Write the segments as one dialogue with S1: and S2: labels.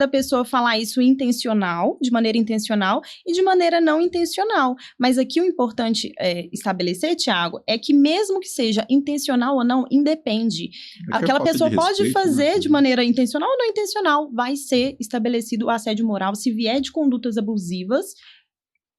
S1: da pessoa falar isso de maneira intencional e de maneira não intencional. Mas aqui o importante estabelecer, Thiago, é que mesmo que seja intencional ou não, independe. Aquela pessoa pode fazer de maneira intencional ou não intencional, vai ser estabelecido o assédio moral se vier de condutas abusivas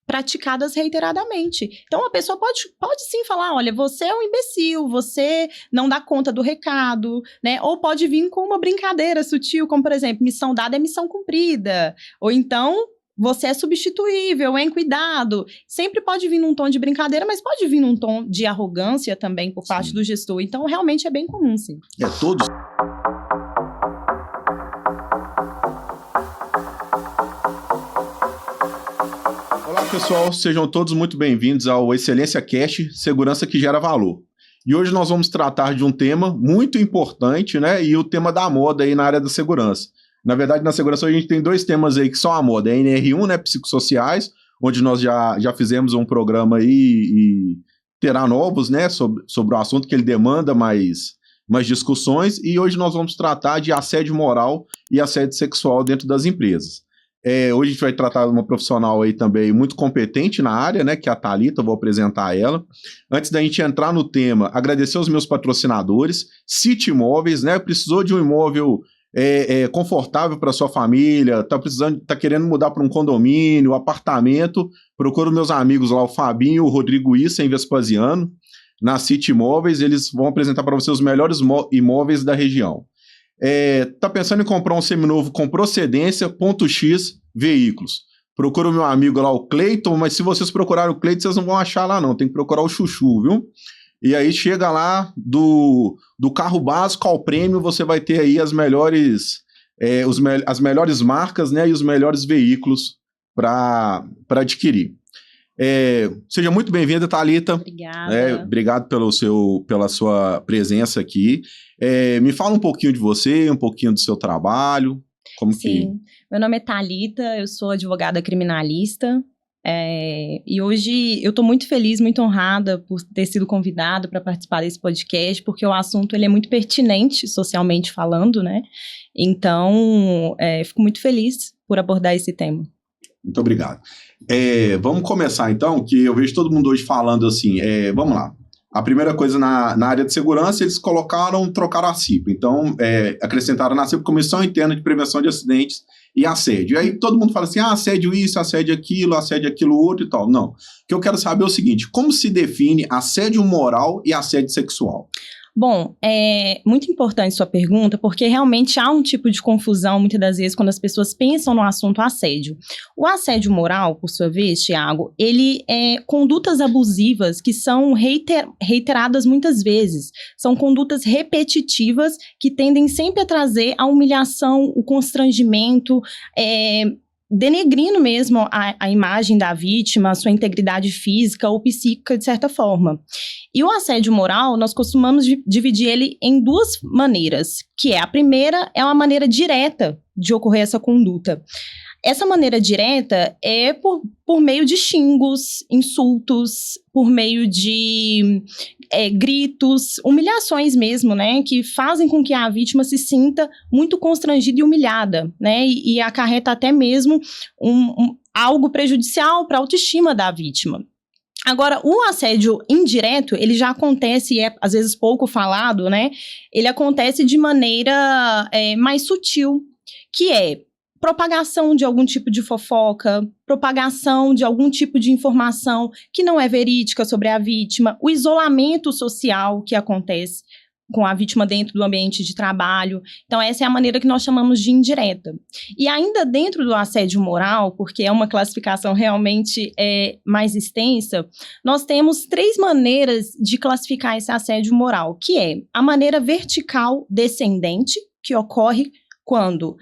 S1: praticadas reiteradamente. Então, a pessoa pode sim falar, olha, você é um imbecil, você não dá conta do recado, né? Ou pode vir com uma brincadeira sutil, como, por exemplo, missão dada é missão cumprida. Ou então, você é substituível, hein? Cuidado. Sempre pode vir num tom de brincadeira, mas pode vir num tom de arrogância também por parte do gestor. Então, realmente é bem comum, sim.
S2: Todos... Pessoal, sejam todos muito bem-vindos ao Excelência Cast, Segurança que Gera Valor. E hoje nós vamos tratar de um tema muito importante, né? E o tema da moda aí na área da segurança. Na verdade, na segurança a gente tem dois temas aí que são a moda. A NR1, né? Psicossociais, onde nós já fizemos um programa aí e terá novos, né? Sobre o assunto que ele demanda mais discussões. E hoje nós vamos tratar de assédio moral e assédio sexual dentro das empresas. Hoje a gente vai tratar de uma profissional aí também muito competente na área, né, que é a Thalita, eu vou apresentar ela. Antes da gente entrar no tema, agradecer aos meus patrocinadores, City Imóveis, né, precisou de um imóvel confortável para sua família, tá querendo mudar para um condomínio, apartamento, procura meus amigos lá, o Fabinho e o Rodrigo Issa, em Vespasiano, na City Imóveis, eles vão apresentar para você os melhores imóveis da região. Tá pensando em comprar um seminovo com procedência, ponto X, veículos. Procura o meu amigo lá, o Cleiton, mas se vocês procurarem o Cleiton, vocês não vão achar lá não, tem que procurar o Chuchu, viu? E aí chega lá, do carro básico ao prêmio, você vai ter aí as melhores marcas, né, e os melhores veículos para adquirir. Seja muito bem-vinda, Thalita.
S1: Obrigada.
S2: Obrigado pela sua presença aqui. Me fala um pouquinho de você, um pouquinho do seu trabalho.
S1: Sim, meu nome é Thalita, eu sou advogada criminalista. E hoje eu estou muito feliz, muito honrada por ter sido convidada para participar desse podcast, porque o assunto ele é muito pertinente, socialmente falando, né? Então, fico muito feliz por abordar esse tema.
S2: Muito obrigado. Vamos começar então, que eu vejo todo mundo hoje falando assim, vamos lá. A primeira coisa na área de segurança, eles trocaram a CIP. Então, acrescentaram na CIP Comissão Interna de Prevenção de Acidentes e Assédio. E aí todo mundo fala assim, assédio isso, assédio aquilo outro e tal. Não. O que eu quero saber é o seguinte, como se define assédio moral e assédio sexual?
S1: Bom, é muito importante sua pergunta, porque realmente há um tipo de confusão, muitas das vezes, quando as pessoas pensam no assunto assédio. O assédio moral, por sua vez, Thiago, ele é condutas abusivas que são reiteradas muitas vezes. São condutas repetitivas que tendem sempre a trazer a humilhação, o constrangimento, denegrindo mesmo a imagem da vítima, a sua integridade física ou psíquica, de certa forma. E o assédio moral, nós costumamos dividir ele em duas maneiras, que a primeira é uma maneira direta de ocorrer essa conduta. Essa maneira direta é por meio de xingos, insultos, por meio de gritos, humilhações mesmo, né? Que fazem com que a vítima se sinta muito constrangida e humilhada, né? E acarreta até mesmo algo prejudicial para a autoestima da vítima. Agora, o assédio indireto, ele já acontece, e é às vezes pouco falado, né? Ele acontece de maneira mais sutil, que é propagação de algum tipo de fofoca, propagação de algum tipo de informação que não é verídica sobre a vítima, o isolamento social que acontece com a vítima dentro do ambiente de trabalho. Então, essa é a maneira que nós chamamos de indireta. E ainda dentro do assédio moral, porque é uma classificação realmente mais extensa, nós temos 3 maneiras de classificar esse assédio moral, que é a maneira vertical descendente, que ocorre quando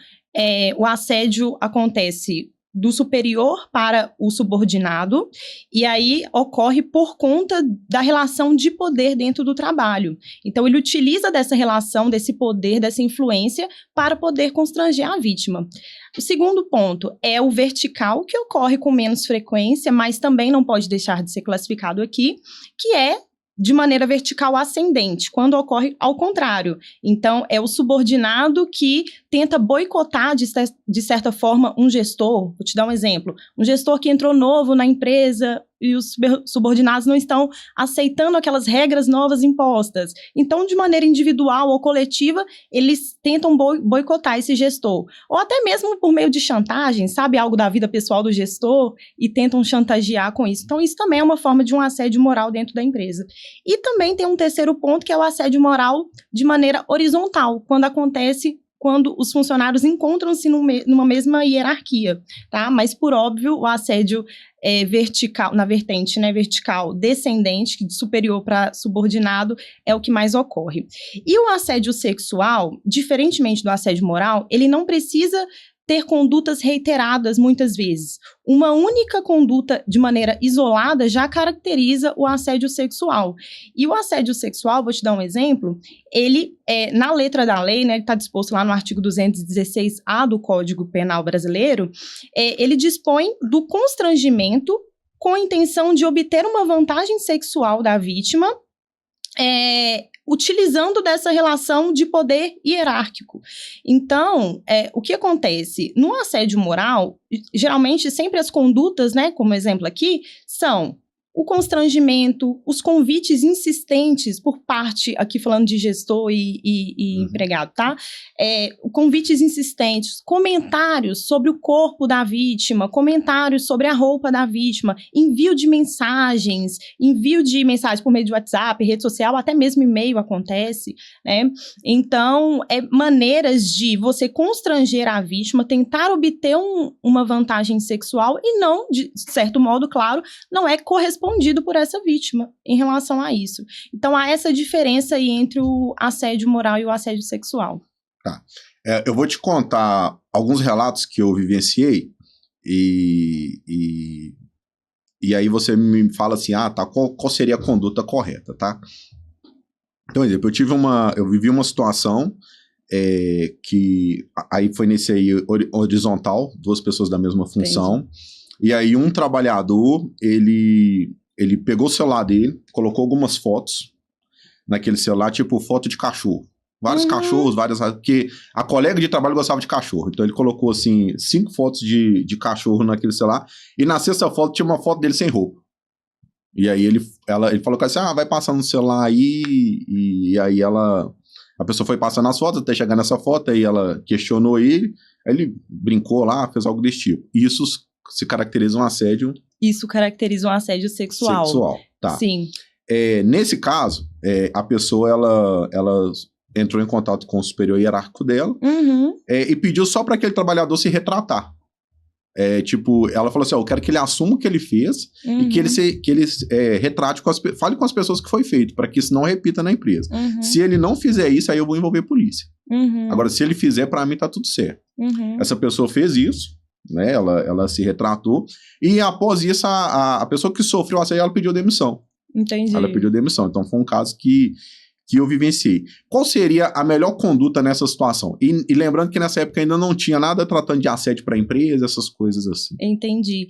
S1: o assédio acontece do superior para o subordinado, e aí ocorre por conta da relação de poder dentro do trabalho. Então, ele utiliza dessa relação, desse poder, dessa influência, para poder constranger a vítima. O segundo ponto é o vertical, que ocorre com menos frequência, mas também não pode deixar de ser classificado aqui, que é de maneira vertical ascendente, quando ocorre ao contrário. Então, é o subordinado que tenta boicotar, de certa forma, um gestor. Vou te dar um exemplo. Um gestor que entrou novo na empresa e os subordinados não estão aceitando aquelas regras novas impostas. Então, de maneira individual ou coletiva, eles tentam boicotar esse gestor. Ou até mesmo por meio de chantagem, sabe? Algo da vida pessoal do gestor e tentam chantagear com isso. Então, isso também é uma forma de um assédio moral dentro da empresa. E também tem um terceiro ponto, que é o assédio moral de maneira horizontal, quando os funcionários encontram-se numa mesma hierarquia, tá? Mas, por óbvio, o assédio vertical, na vertente, né, vertical descendente, de superior para subordinado, é o que mais ocorre. E o assédio sexual, diferentemente do assédio moral, ele não precisa ter condutas reiteradas muitas vezes. Uma única conduta de maneira isolada já caracteriza o assédio sexual. E o assédio sexual, vou te dar um exemplo, ele, na letra da lei, né, ele está disposto lá no artigo 216-A do Código Penal Brasileiro, ele dispõe do constrangimento com a intenção de obter uma vantagem sexual da vítima, utilizando dessa relação de poder hierárquico. Então, o que acontece? No assédio moral, geralmente sempre as condutas, né, como exemplo aqui, são o constrangimento, os convites insistentes por parte, aqui falando de gestor e empregado, tá? Convites insistentes, comentários sobre o corpo da vítima, comentários sobre a roupa da vítima, envio de mensagens por meio de WhatsApp, rede social, até mesmo e-mail acontece, né? Então, maneiras de você constranger a vítima, tentar obter uma vantagem sexual e não, de certo modo, claro, não é correspondido por essa vítima em relação a isso. Então, há essa diferença aí entre o assédio moral e o assédio sexual.
S2: Tá. Eu vou te contar alguns relatos que eu vivenciei e aí você me fala assim, tá, qual seria a conduta correta, tá? Então, por exemplo, eu vivi uma situação que aí foi nesse aí horizontal, duas pessoas da mesma função. Entendi. E aí um trabalhador, ele pegou o celular dele, colocou algumas fotos naquele celular, tipo foto de cachorro. Vários cachorros, porque a colega de trabalho gostava de cachorro. Então ele colocou, assim, 5 fotos de cachorro naquele celular. E na sexta foto tinha uma foto dele sem roupa. E aí ele falou assim, vai passando no celular aí. E aí a pessoa foi passando as fotos até chegar nessa foto. Aí ela questionou ele. Aí ele brincou lá, fez algo desse tipo. Isso se caracteriza um assédio.
S1: Isso caracteriza um assédio sexual.
S2: Sexual, tá.
S1: Sim.
S2: Nesse caso, a pessoa, ela entrou em contato com o superior hierárquico dela e pediu só para aquele trabalhador se retratar. Ela falou assim, eu quero que ele assuma o que ele fez e que ele retrate, fale com as pessoas que foi feito, para que isso não repita na empresa. Se ele não fizer isso, aí eu vou envolver a polícia. Agora, se ele fizer, para mim tá tudo certo. Essa pessoa fez isso, né? Ela se retratou e após isso a pessoa que sofreu assédio, ela pediu demissão.
S1: Entendi.
S2: Ela pediu demissão. Então foi um caso que eu vivenciei. Qual seria a melhor conduta nessa situação? E lembrando que nessa época ainda não tinha nada tratando de assédio para a empresa, essas coisas assim.
S1: Entendi.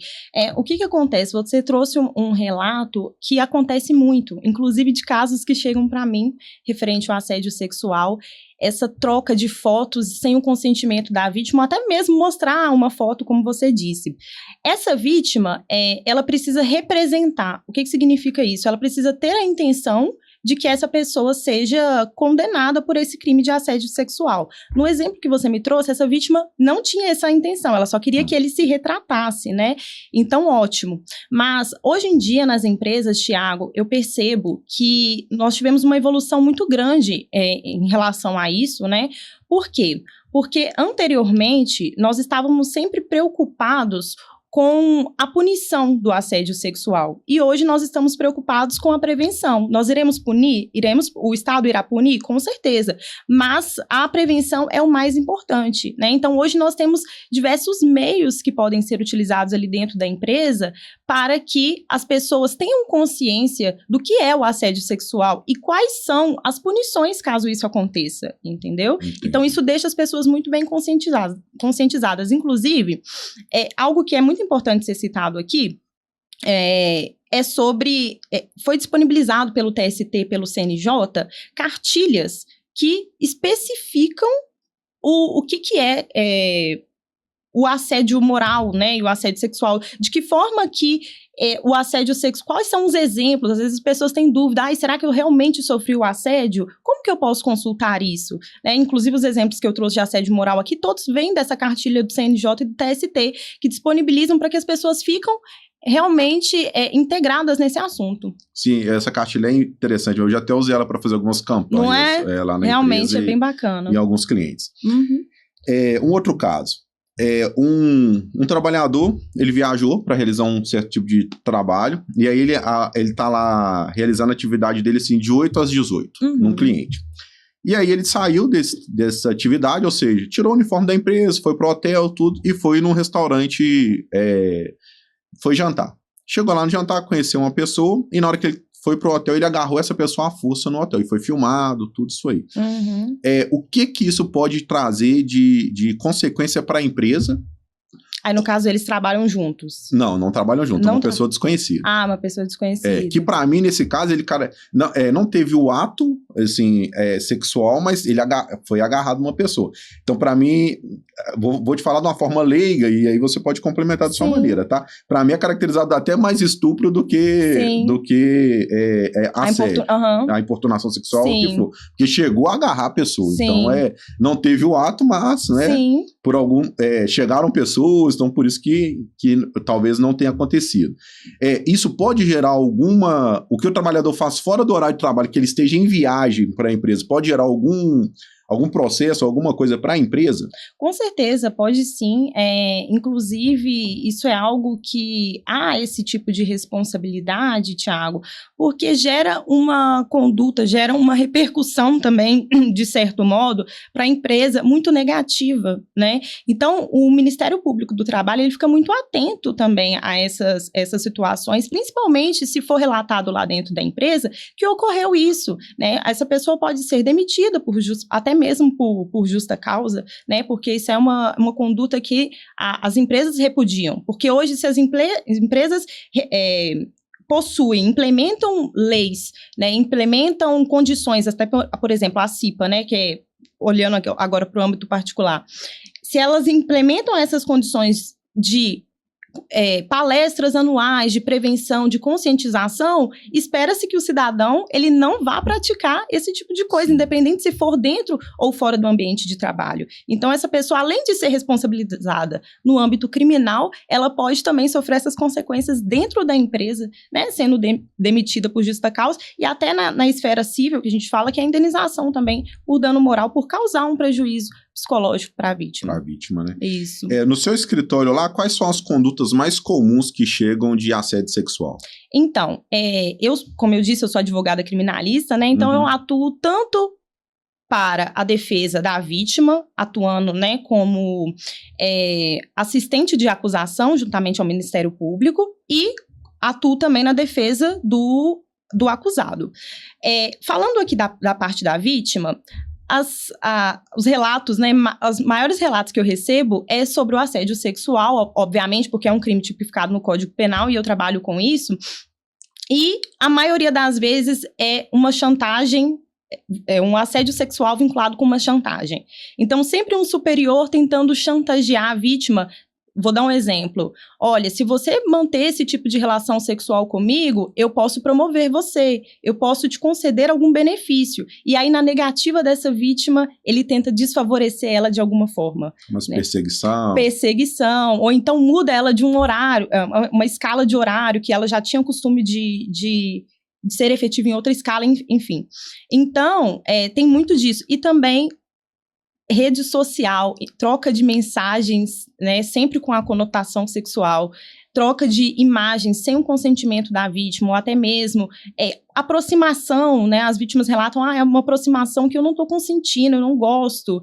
S1: O que acontece? Você trouxe um relato que acontece muito, inclusive de casos que chegam para mim referente ao assédio sexual, essa troca de fotos sem o consentimento da vítima, ou até mesmo mostrar uma foto, como você disse. Essa vítima, ela precisa representar. O que significa isso? Ela precisa ter a intenção de que essa pessoa seja condenada por esse crime de assédio sexual. No exemplo que você me trouxe, essa vítima não tinha essa intenção, ela só queria que ele se retratasse, né? Então, ótimo. Mas, hoje em dia, nas empresas, Thiago, eu percebo que nós tivemos uma evolução muito grande em relação a isso, né? Por quê? Porque, anteriormente, nós estávamos sempre preocupados com a punição do assédio sexual. E hoje nós estamos preocupados com a prevenção. Nós iremos punir? O Estado irá punir? Com certeza. Mas a prevenção é o mais importante, né? Então, hoje nós temos diversos meios que podem ser utilizados ali dentro da empresa para que as pessoas tenham consciência do que é o assédio sexual e quais são as punições caso isso aconteça, entendeu? Entendi. Então, isso deixa as pessoas muito bem conscientizadas. Inclusive, algo que é muito importante ser citado aqui, foi disponibilizado pelo TST, pelo CNJ, cartilhas que especificam o que é o assédio moral, né, e o assédio sexual, de que forma que o assédio sexual, quais são os exemplos? Às vezes as pessoas têm dúvida, será que eu realmente sofri o assédio? Como que eu posso consultar isso? Né? Inclusive os exemplos que eu trouxe de assédio moral aqui, todos vêm dessa cartilha do CNJ e do TST, que disponibilizam para que as pessoas ficam realmente integradas nesse assunto.
S2: Sim, essa cartilha é interessante, eu já até usei ela para fazer algumas campanhas.
S1: Não é?
S2: Lá na
S1: realmente
S2: empresa
S1: é bem bacana.
S2: Em alguns clientes.
S1: Uhum.
S2: Um outro caso. Um trabalhador, ele viajou para realizar um certo tipo de trabalho, e aí ele tá lá realizando a atividade dele assim, de 8 às 18, num cliente. E aí ele saiu dessa atividade, ou seja, tirou o uniforme da empresa, foi pro hotel, tudo, e foi num restaurante, foi jantar. Chegou lá no jantar, conheceu uma pessoa, e na hora que ele foi pro hotel, ele agarrou essa pessoa à força no hotel, e foi filmado, tudo isso aí.
S1: Uhum.
S2: O que isso pode trazer de consequência para a empresa?
S1: Aí, no caso, eles trabalham juntos?
S2: Não trabalham juntos, é uma pessoa desconhecida.
S1: Uma pessoa desconhecida.
S2: Que pra mim, nesse caso, ele, cara, não teve o ato, assim, sexual, mas ele foi agarrado numa pessoa. Então, pra mim, vou te falar de uma forma leiga, e aí você pode complementar de sua maneira, tá? Pra mim é caracterizado até mais estupro do que assédio. A importunação sexual, o que for. Porque chegou a agarrar a pessoa. Sim. Então, não teve o ato, mas, né? Sim. Por algum... chegaram pessoas, então por isso que talvez não tenha acontecido. Isso pode gerar alguma... O que o trabalhador faz fora do horário de trabalho, que ele esteja em viagem para a empresa, pode gerar algum processo, alguma coisa para a empresa?
S1: Com certeza, pode sim. Inclusive, isso é algo que há esse tipo de responsabilidade, Thiago, porque gera uma conduta, gera uma repercussão também, de certo modo, para a empresa muito negativa, né? Então, o Ministério Público do Trabalho, ele fica muito atento também a essas situações, principalmente se for relatado lá dentro da empresa que ocorreu isso, né? Essa pessoa pode ser demitida até mesmo por justa causa, né? Porque isso é uma conduta que as empresas repudiam. Porque hoje, se as empresas implementam leis, né? Implementam condições, até por exemplo, a CIPA, né? Que é, olhando agora para o âmbito particular, se elas implementam essas condições de palestras anuais de prevenção, de conscientização, espera-se que o cidadão ele não vá praticar esse tipo de coisa, independente se for dentro ou fora do ambiente de trabalho. Então, essa pessoa, além de ser responsabilizada no âmbito criminal, ela pode também sofrer essas consequências dentro da empresa, né, sendo demitida por justa causa, e até na esfera civil, que a gente fala que é a indenização também por dano moral, por causar um prejuízo psicológico para a vítima.
S2: Para a vítima, né?
S1: Isso.
S2: No seu escritório lá, quais são as condutas mais comuns que chegam de assédio sexual?
S1: Então, como eu disse, eu sou advogada criminalista, né? Então, eu atuo tanto para a defesa da vítima, atuando, né, como assistente de acusação, juntamente ao Ministério Público, e atuo também na defesa do acusado. Falando aqui da parte da vítima, os relatos, né, os maiores relatos que eu recebo é sobre o assédio sexual, obviamente, porque é um crime tipificado no Código Penal e eu trabalho com isso, e a maioria das vezes é uma chantagem, um assédio sexual vinculado com uma chantagem. Então, sempre um superior tentando chantagear a vítima. Vou dar um exemplo. Olha, se você manter esse tipo de relação sexual comigo, eu posso promover você, eu posso te conceder algum benefício. E aí, na negativa dessa vítima, ele tenta desfavorecer ela de alguma forma.
S2: Mas, né? Perseguição.
S1: Perseguição, ou então muda ela de um horário, uma escala de horário que ela já tinha o costume de ser efetiva em outra escala, enfim. Então, tem muito disso. E também rede social, troca de mensagens, né, sempre com a conotação sexual, troca de imagens sem o consentimento da vítima, ou até mesmo aproximação, né, as vítimas relatam, é uma aproximação que eu não estou consentindo, eu não gosto,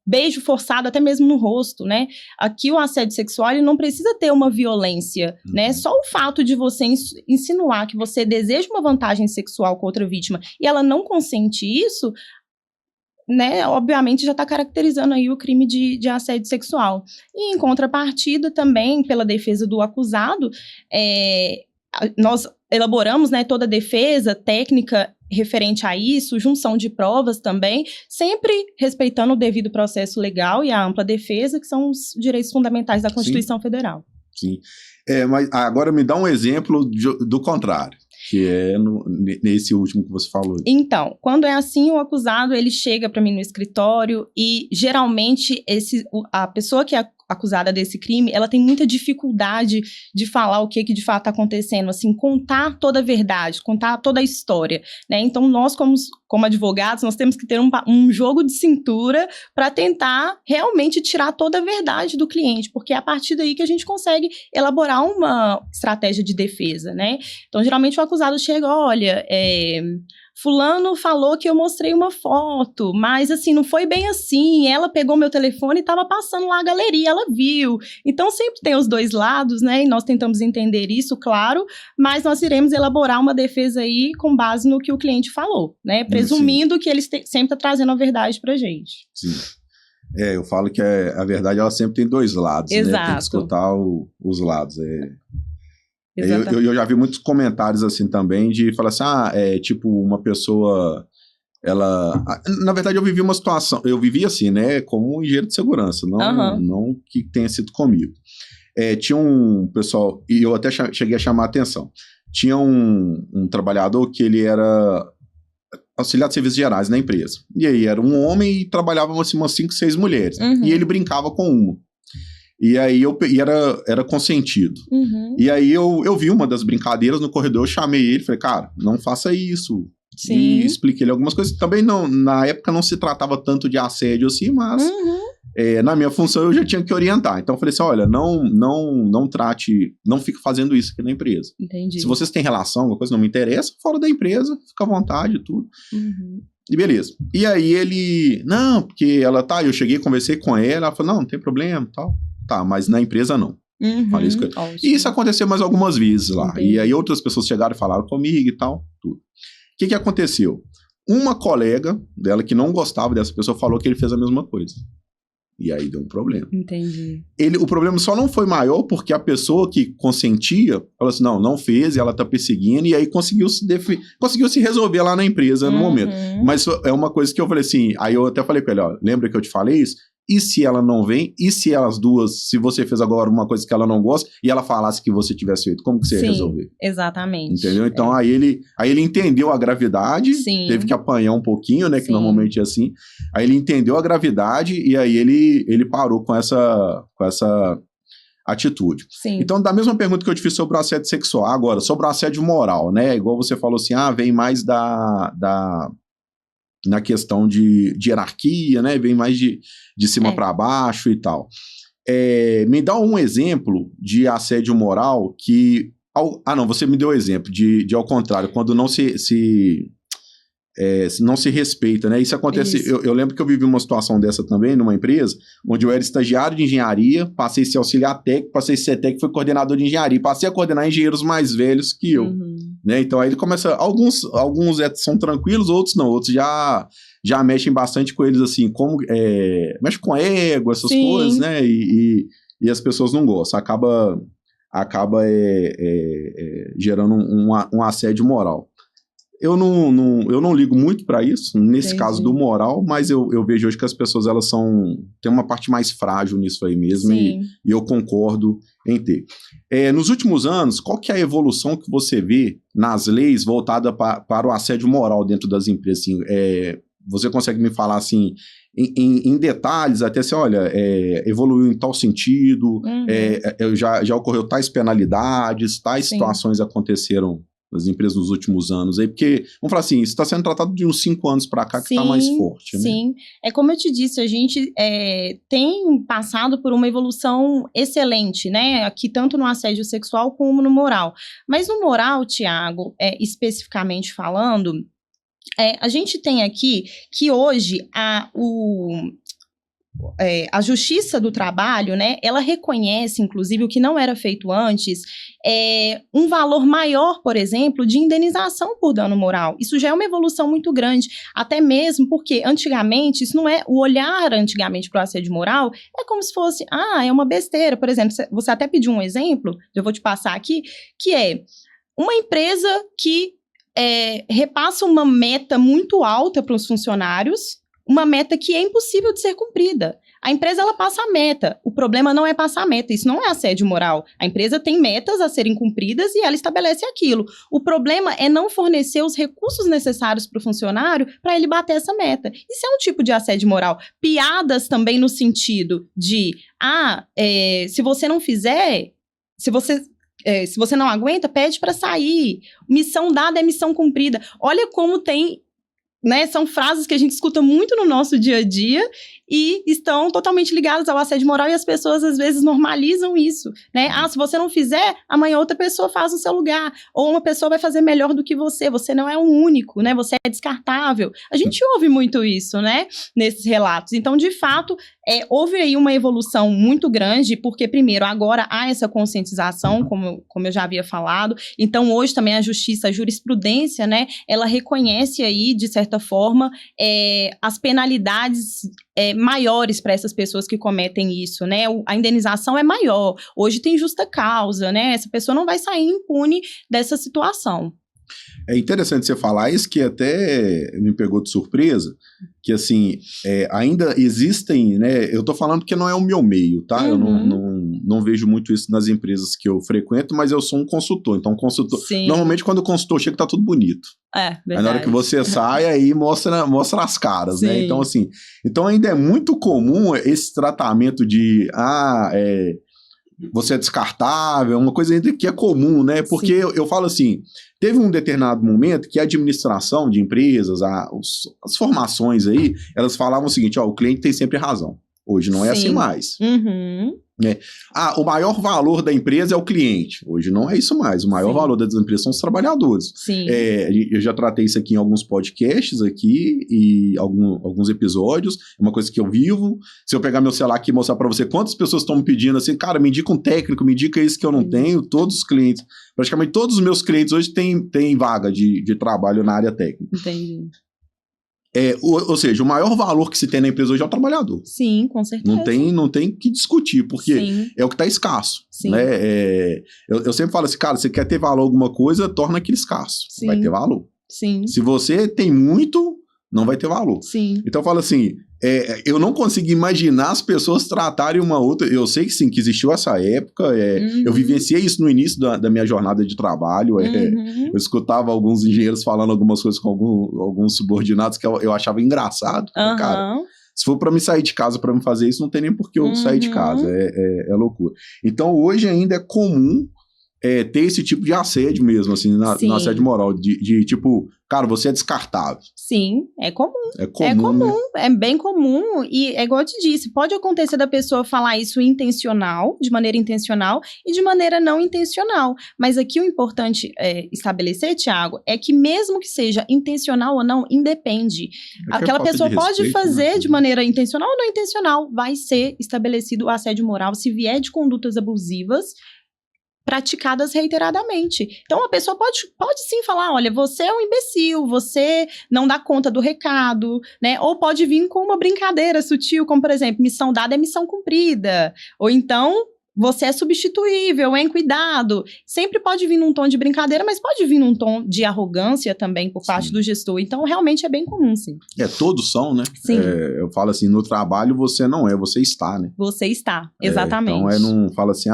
S1: beijo forçado até mesmo no rosto, né, aqui o assédio sexual, ele não precisa ter uma violência, né, só o fato de você insinuar que você deseja uma vantagem sexual com outra vítima, e ela não consente isso, né, obviamente já está caracterizando aí o crime de assédio sexual. E em contrapartida também, pela defesa do acusado, nós elaboramos, né, toda a defesa técnica referente a isso, junção de provas também, sempre respeitando o devido processo legal e a ampla defesa, que são os direitos fundamentais da Constituição Federal.
S2: Sim. Mas agora me dá um exemplo do contrário, que é nesse último que você falou.
S1: Então, quando é assim, o acusado ele chega para mim no escritório e geralmente a pessoa que é acusada desse crime, ela tem muita dificuldade de falar o que de fato está acontecendo, assim, contar toda a verdade, contar toda a história, né? Então, nós como advogados, nós temos que ter um jogo de cintura para tentar realmente tirar toda a verdade do cliente, porque é a partir daí que a gente consegue elaborar uma estratégia de defesa, né? Então, geralmente o acusado chega, olha, fulano falou que eu mostrei uma foto, mas assim, não foi bem assim, ela pegou meu telefone e estava passando lá a galeria, ela viu. Então, sempre tem os dois lados, né, e nós tentamos entender isso, claro, mas nós iremos elaborar uma defesa aí com base no que o cliente falou, né, presumindo que ele sempre está trazendo a verdade pra gente.
S2: Sim. Eu falo que a verdade, ela sempre tem dois lados,
S1: Exato.
S2: né, tem que escutar os lados, Eu já vi muitos comentários assim também de falar assim, tipo uma pessoa, ela... Na verdade eu vivi uma situação, eu vivi assim, né, como um engenheiro de segurança, não que tenha sido comigo. Tinha um pessoal, e eu até cheguei a chamar a atenção, tinha um trabalhador que ele era auxiliar de serviços gerais na empresa, e aí era um homem e trabalhava assim, umas 5, 6 mulheres, e ele brincava com uma. E aí era consentido. E aí eu vi uma das brincadeiras no corredor, eu chamei ele, falei, cara, não faça isso. Sim. E expliquei ele algumas coisas. Também na época não se tratava tanto de assédio assim, mas na minha função eu já tinha que orientar. Então eu falei assim, olha, não trate, não fique fazendo isso aqui na empresa.
S1: Entendi.
S2: Se vocês têm relação, alguma coisa não me interessa, fora da empresa, fica à vontade e tudo. E beleza. E aí ele, não, porque eu cheguei, conversei com ela falou, não tem problema, tal. Tá, mas na empresa não. Falei isso e isso aconteceu mais algumas vezes lá. Entendi. E aí outras pessoas chegaram e falaram comigo e tal, tudo. O que aconteceu? Uma colega dela que não gostava dessa pessoa falou que ele fez a mesma coisa. E aí deu um problema.
S1: Entendi.
S2: O problema só não foi maior porque a pessoa que consentia falou assim, não fez, e ela tá perseguindo, e aí conseguiu se resolver lá na empresa no momento. Mas é uma coisa que eu falei assim, aí eu até falei com ele, ó, lembra que eu te falei isso? E se ela não vem? E se elas duas, se você fez agora uma coisa que ela não gosta e ela falasse que você tivesse feito, como que você ia resolver?
S1: Exatamente.
S2: Entendeu? Então aí ele entendeu a gravidade, teve que apanhar um pouquinho, né, que normalmente é assim. Aí ele entendeu a gravidade e aí ele parou com essa atitude.
S1: Sim.
S2: Então, da mesma pergunta que eu te fiz sobre o assédio sexual, agora, sobre o assédio moral, né, igual você falou assim, vem mais na questão de hierarquia, né? Vem mais de cima para baixo e tal. Me dá um exemplo de assédio moral que... não, você me deu o exemplo de ao contrário, quando não não se respeita, né? Isso acontece... Eu lembro que eu vivi uma situação dessa também numa empresa, onde eu era estagiário de engenharia, passei a ser auxiliar técnico, passei a ser técnico, fui coordenador de engenharia, passei a coordenar engenheiros mais velhos que eu. Né? Então aí ele começa... Alguns são tranquilos, outros não. Outros já mexem bastante com eles, assim, como... mexe com ego, essas coisas, né? E as pessoas não gostam. Acaba gerando um assédio moral. Eu não ligo muito para isso, nesse caso do moral, mas eu vejo hoje que as pessoas elas têm uma parte mais frágil nisso aí mesmo, e eu concordo em ter. Nos últimos anos, qual que é a evolução que você vê nas leis voltada para o assédio moral dentro das empresas? Assim, você consegue me falar assim, em detalhes, até assim, olha, evoluiu em tal sentido, já ocorreu tais penalidades, tais situações aconteceram das empresas nos últimos anos aí, porque, vamos falar assim, isso está sendo tratado de uns 5 anos para cá que está mais forte, né?
S1: Sim, como eu te disse, a gente tem passado por uma evolução excelente, né, aqui tanto no assédio sexual como no moral, mas no moral, Tiago, especificamente falando, a gente tem aqui que hoje a Justiça do Trabalho, né, ela reconhece, inclusive, o que não era feito antes, um valor maior, por exemplo, de indenização por dano moral. Isso já é uma evolução muito grande, até mesmo porque, antigamente, isso não é... O olhar, antigamente, para o assédio moral é como se fosse, é uma besteira. Por exemplo, você até pediu um exemplo, eu vou te passar aqui, que é uma empresa que repassa uma meta muito alta para os funcionários, uma meta que é impossível de ser cumprida. A empresa, ela passa a meta. O problema não é passar a meta. Isso não é assédio moral. A empresa tem metas a serem cumpridas e ela estabelece aquilo. O problema é não fornecer os recursos necessários para o funcionário para ele bater essa meta. Isso é um tipo de assédio moral. Piadas também no sentido de, se você não fizer, se você não aguenta, pede para sair. Missão dada é missão cumprida. Olha como tem, né, são frases que a gente escuta muito no nosso dia a dia e estão totalmente ligadas ao assédio moral e as pessoas às vezes normalizam isso, né? Se você não fizer, amanhã outra pessoa faz no seu lugar, ou uma pessoa vai fazer melhor do que você não é o único, né? Você é descartável. A gente ouve muito isso, né, nesses relatos. Então, de fato, houve aí uma evolução muito grande, porque primeiro, agora há essa conscientização, como eu já havia falado, então hoje também a justiça, a jurisprudência, né, ela reconhece aí, de certa forma, as penalidades maiores para essas pessoas que cometem isso, né? A indenização é maior. Hoje tem justa causa, né? Essa pessoa não vai sair impune dessa situação.
S2: É interessante você falar isso, que até me pegou de surpresa, que assim, ainda existem, né? Eu tô falando que não é o meu meio, tá? Eu não vejo muito isso nas empresas que eu frequento, mas eu sou um consultor. Então,
S1: Sim.
S2: Normalmente quando o consultor chega, tá tudo bonito.
S1: Verdade.
S2: Aí na hora que você sai, aí mostra as caras,
S1: Sim.
S2: né? Então, assim, ainda é muito comum esse tratamento de, você é descartável, uma coisa ainda que é comum, né? Porque eu falo assim, teve um determinado momento que a administração de empresas, as formações aí, elas falavam o seguinte, o cliente tem sempre razão. Hoje não é assim mais. Né? O maior valor da empresa é o cliente. Hoje não é isso mais. O maior valor das empresas são os trabalhadores.
S1: Sim.
S2: Eu já tratei isso aqui em alguns podcasts aqui e alguns episódios. É uma coisa que eu vivo. Se eu pegar meu celular aqui e mostrar para você quantas pessoas estão me pedindo assim, cara, me indica um técnico, me indica isso que eu não tenho. Todos os clientes, praticamente todos os meus clientes hoje têm vaga de trabalho na área técnica.
S1: Entendi.
S2: Ou seja, o maior valor que se tem na empresa hoje é o trabalhador.
S1: Sim, com certeza.
S2: Não tem que discutir, porque
S1: Sim.
S2: é o que está escasso.
S1: Sim.
S2: Né? Eu sempre falo assim, cara, você quer ter valor alguma coisa, torna aquilo escasso.
S1: Sim.
S2: Vai ter valor.
S1: Sim.
S2: Se você tem muito, não vai ter valor.
S1: Sim.
S2: Então eu falo assim, eu não consigo imaginar as pessoas tratarem uma outra. Eu sei que sim, que existiu essa época. Eu vivenciei isso no início da minha jornada de trabalho. Eu escutava alguns engenheiros falando algumas coisas com alguns subordinados que eu achava engraçado. Cara, se for para me sair de casa para me fazer isso, não tem nem por que eu sair de casa. É loucura. Então hoje ainda é comum ter esse tipo de assédio mesmo, assim, no assédio moral, de tipo, cara, você é descartável.
S1: Sim, é comum.
S2: É comum, né?
S1: É bem comum e é igual eu te disse, pode acontecer da pessoa falar isso de maneira intencional e de maneira não intencional, mas aqui o importante estabelecer, Thiago, é que mesmo que seja intencional ou não, independe. Aquela pessoa pode fazer de maneira intencional ou não intencional, vai ser estabelecido o assédio moral se vier de condutas abusivas praticadas reiteradamente. Então, a pessoa pode sim falar, olha, você é um imbecil, você não dá conta do recado, né? Ou pode vir com uma brincadeira sutil, como, por exemplo, missão dada é missão cumprida. Ou então, você é substituível, hein? Cuidado. Sempre pode vir num tom de brincadeira, mas pode vir num tom de arrogância também por parte do gestor. Então, realmente é bem comum, sim.
S2: Todos são, né?
S1: Sim.
S2: Eu falo assim, no trabalho você não você está, né?
S1: Você está, exatamente.
S2: Então, não fala assim,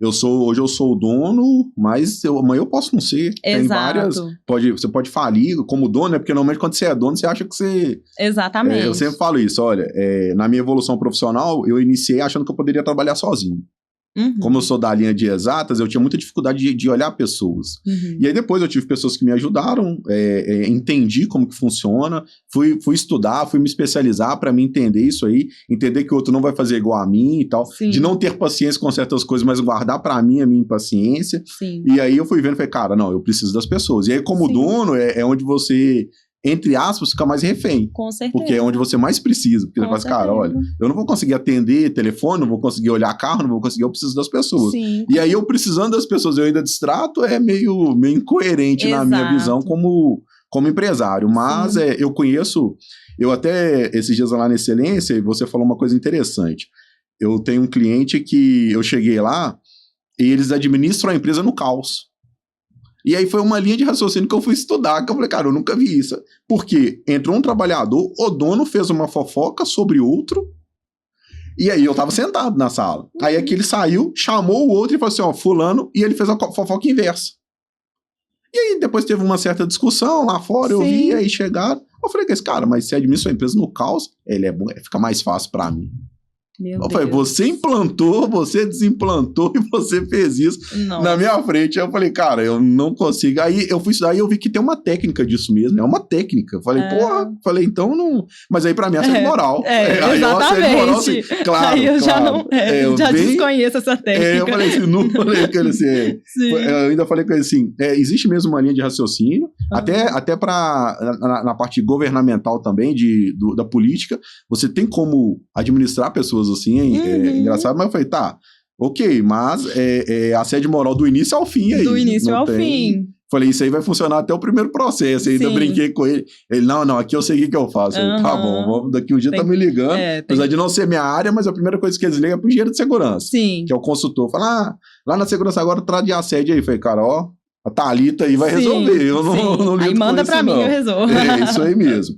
S2: hoje eu sou o dono, mas amanhã eu posso não ser.
S1: Exato.
S2: Tem várias. Você pode falir como dono, né? Porque normalmente quando você é dono, você acha que você.
S1: Exatamente.
S2: Eu sempre falo isso, olha, na minha evolução profissional, eu iniciei achando que eu poderia trabalhar sozinho. Como eu sou da linha de exatas, eu tinha muita dificuldade de olhar pessoas. E aí depois eu tive pessoas que me ajudaram, entendi como que funciona, fui estudar, fui me especializar para me entender isso aí, entender que o outro não vai fazer igual a mim e tal, de não ter paciência com certas coisas, mas guardar para mim a minha impaciência.
S1: Sim.
S2: E aí eu fui vendo, falei, cara, não, eu preciso das pessoas. E aí como dono, é onde você, entre aspas, fica mais refém.
S1: Com certeza.
S2: Porque é onde você mais precisa. Porque você fala assim, cara, olha, eu não vou conseguir atender telefone, não vou conseguir olhar carro, não vou conseguir, eu preciso das pessoas.
S1: Sim.
S2: E aí eu precisando das pessoas, eu ainda distrato, é meio incoerente na minha visão como empresário. Mas eu até, esses dias lá na Excelência, você falou uma coisa interessante. Eu tenho um cliente que eu cheguei lá e eles administram a empresa no caos. E aí foi uma linha de raciocínio que eu fui estudar, que eu falei, cara, eu nunca vi isso. Porque entrou um trabalhador, o dono fez uma fofoca sobre outro, e aí eu tava sentado na sala. Aí aquele saiu, chamou o outro e falou assim, ó, fulano, e ele fez a fofoca inversa. E aí depois teve uma certa discussão lá fora, eu vi, aí chegaram. Eu falei com esse cara, mas você admite sua empresa no caos? Ele é bom, fica mais fácil pra mim. Eu falei, você implantou, você desimplantou e você fez isso na minha frente. Aí eu falei, cara, eu não consigo. Aí eu fui estudar e eu vi que tem uma técnica disso mesmo. É uma técnica. Eu falei, porra, falei, então não. Mas aí pra mim é assédio moral.
S1: Aí
S2: exatamente.
S1: Moral, assim, claro. Aí eu já não. Eu já desconheço essa técnica.
S2: Eu falei assim, não falei com ele assim. Eu ainda falei com ele assim: existe mesmo uma linha de raciocínio, até na parte governamental também, da política, você tem como administrar pessoas assim, é engraçado, mas eu falei, tá, ok, mas assédio moral do início ao fim aí.
S1: Do início ao fim.
S2: Falei, isso aí vai funcionar até o primeiro processo. Ainda brinquei com ele. Ele, não, aqui eu sei o que eu faço. Falei, tá bom, daqui um dia tá me ligando. Apesar de não ser minha área, mas a primeira coisa que eles ligam é pro engenheiro de segurança.
S1: Sim.
S2: Que é o consultor. Fala, lá na segurança agora trata de assédio aí. Falei, cara, ó, a Thalita aí vai resolver. Eu não lido.
S1: Aí manda pra mim, eu resolvo.
S2: É isso aí mesmo.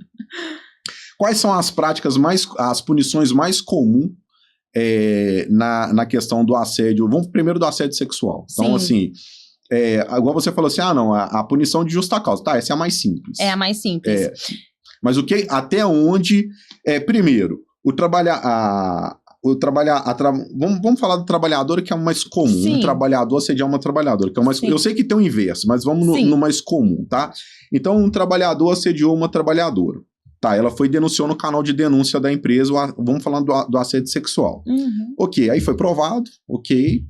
S2: Quais são as práticas as punições mais comuns na questão do assédio? Vamos primeiro do assédio sexual. Então, assim, igual você falou assim, a punição de justa causa. Tá, essa é a mais simples.
S1: É a mais simples.
S2: Mas até onde, primeiro, vamos falar do trabalhador, que é o mais comum.
S1: Sim.
S2: Um trabalhador assediar uma trabalhadora, que é o mais. Eu sei que tem o inverso, mas vamos no mais comum, tá? Então, um trabalhador assediou uma trabalhadora. Tá, ela denunciou no canal de denúncia da empresa, vamos falar do assédio sexual. Ok, aí foi provado, ok.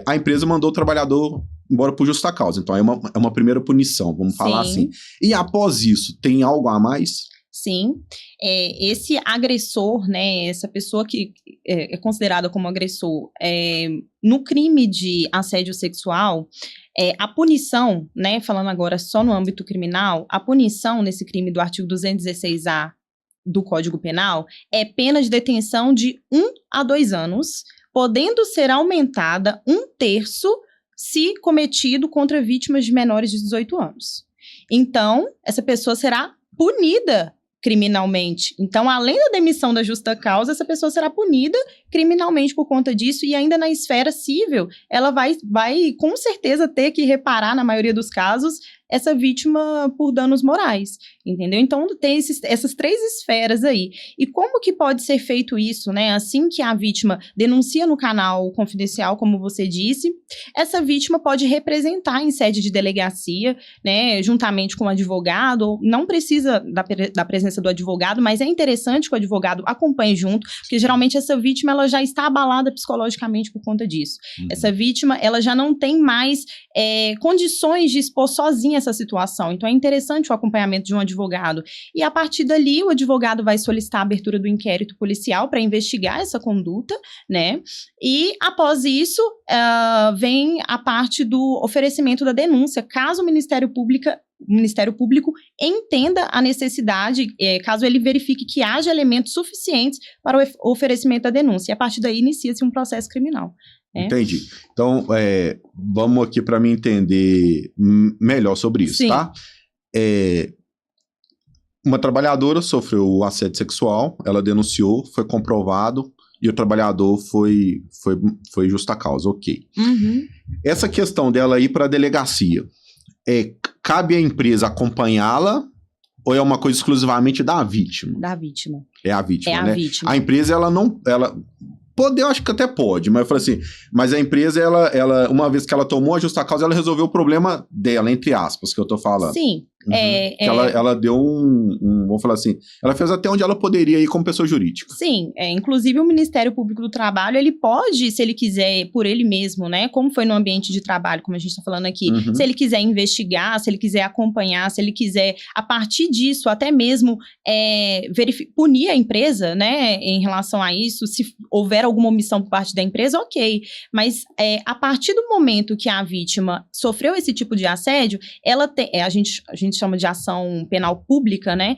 S2: A empresa mandou o trabalhador embora por justa causa. Então, é uma primeira punição, vamos falar assim. E após isso, tem algo a mais?
S1: Sim, esse agressor, né, essa pessoa que é considerada como agressor, no crime de assédio sexual, a punição, né, falando agora só no âmbito criminal, a punição nesse crime do artigo 216-A do Código Penal é pena de detenção de 1 a 2 anos, podendo ser aumentada 1/3 se cometido contra vítimas de menores de 18 anos. Então, essa pessoa será punida criminalmente. Então, além da demissão da justa causa, essa pessoa será punida criminalmente por conta disso, e ainda na esfera civil, ela vai com certeza ter que reparar, na maioria dos casos, essa vítima por danos morais, entendeu? Então, tem essas 3 esferas aí. E como que pode ser feito isso, né? Assim que a vítima denuncia no canal confidencial, como você disse, essa vítima pode representar em sede de delegacia, né, juntamente com o advogado. Não precisa da presença do advogado, mas é interessante que o advogado acompanhe junto, porque geralmente essa vítima ela já está abalada psicologicamente por conta disso. Essa vítima, ela já não tem mais condições de expor sozinha essa situação. Então, é interessante o acompanhamento de um advogado. E, a partir dali, o advogado vai solicitar a abertura do inquérito policial para investigar essa conduta, né? E, após isso, vem a parte do oferecimento da denúncia, caso o Ministério Público entenda a necessidade, caso ele verifique que haja elementos suficientes para o oferecimento da denúncia. E, a partir daí, inicia-se um processo criminal.
S2: Entendi. Então, vamos aqui para mim entender melhor sobre isso,
S1: Sim.
S2: Tá? Uma trabalhadora sofreu assédio sexual, ela denunciou, foi comprovado, e o trabalhador foi justa causa, ok. Essa questão dela ir para a delegacia, cabe à empresa acompanhá-la, ou é uma coisa exclusivamente da vítima?
S1: Da vítima.
S2: É a vítima,
S1: né?
S2: A vítima. A empresa, poder, eu acho que até pode, mas eu falei assim, mas a empresa, ela uma vez que ela tomou a justa causa, ela resolveu o problema dela, entre aspas, que eu tô falando.
S1: Sim.
S2: Ela deu vamos falar assim, ela fez até onde ela poderia ir como pessoa jurídica.
S1: Sim, inclusive o Ministério Público do Trabalho, ele pode, se ele quiser, por ele mesmo, né, como foi no ambiente de trabalho, como a gente está falando aqui, se ele quiser investigar, se ele quiser acompanhar, se ele quiser, a partir disso, até mesmo punir a empresa, né, em relação a isso, se houver alguma omissão por parte da empresa, ok, mas a partir do momento que a vítima sofreu esse tipo de assédio, ela tem, a gente chama de ação penal pública, né?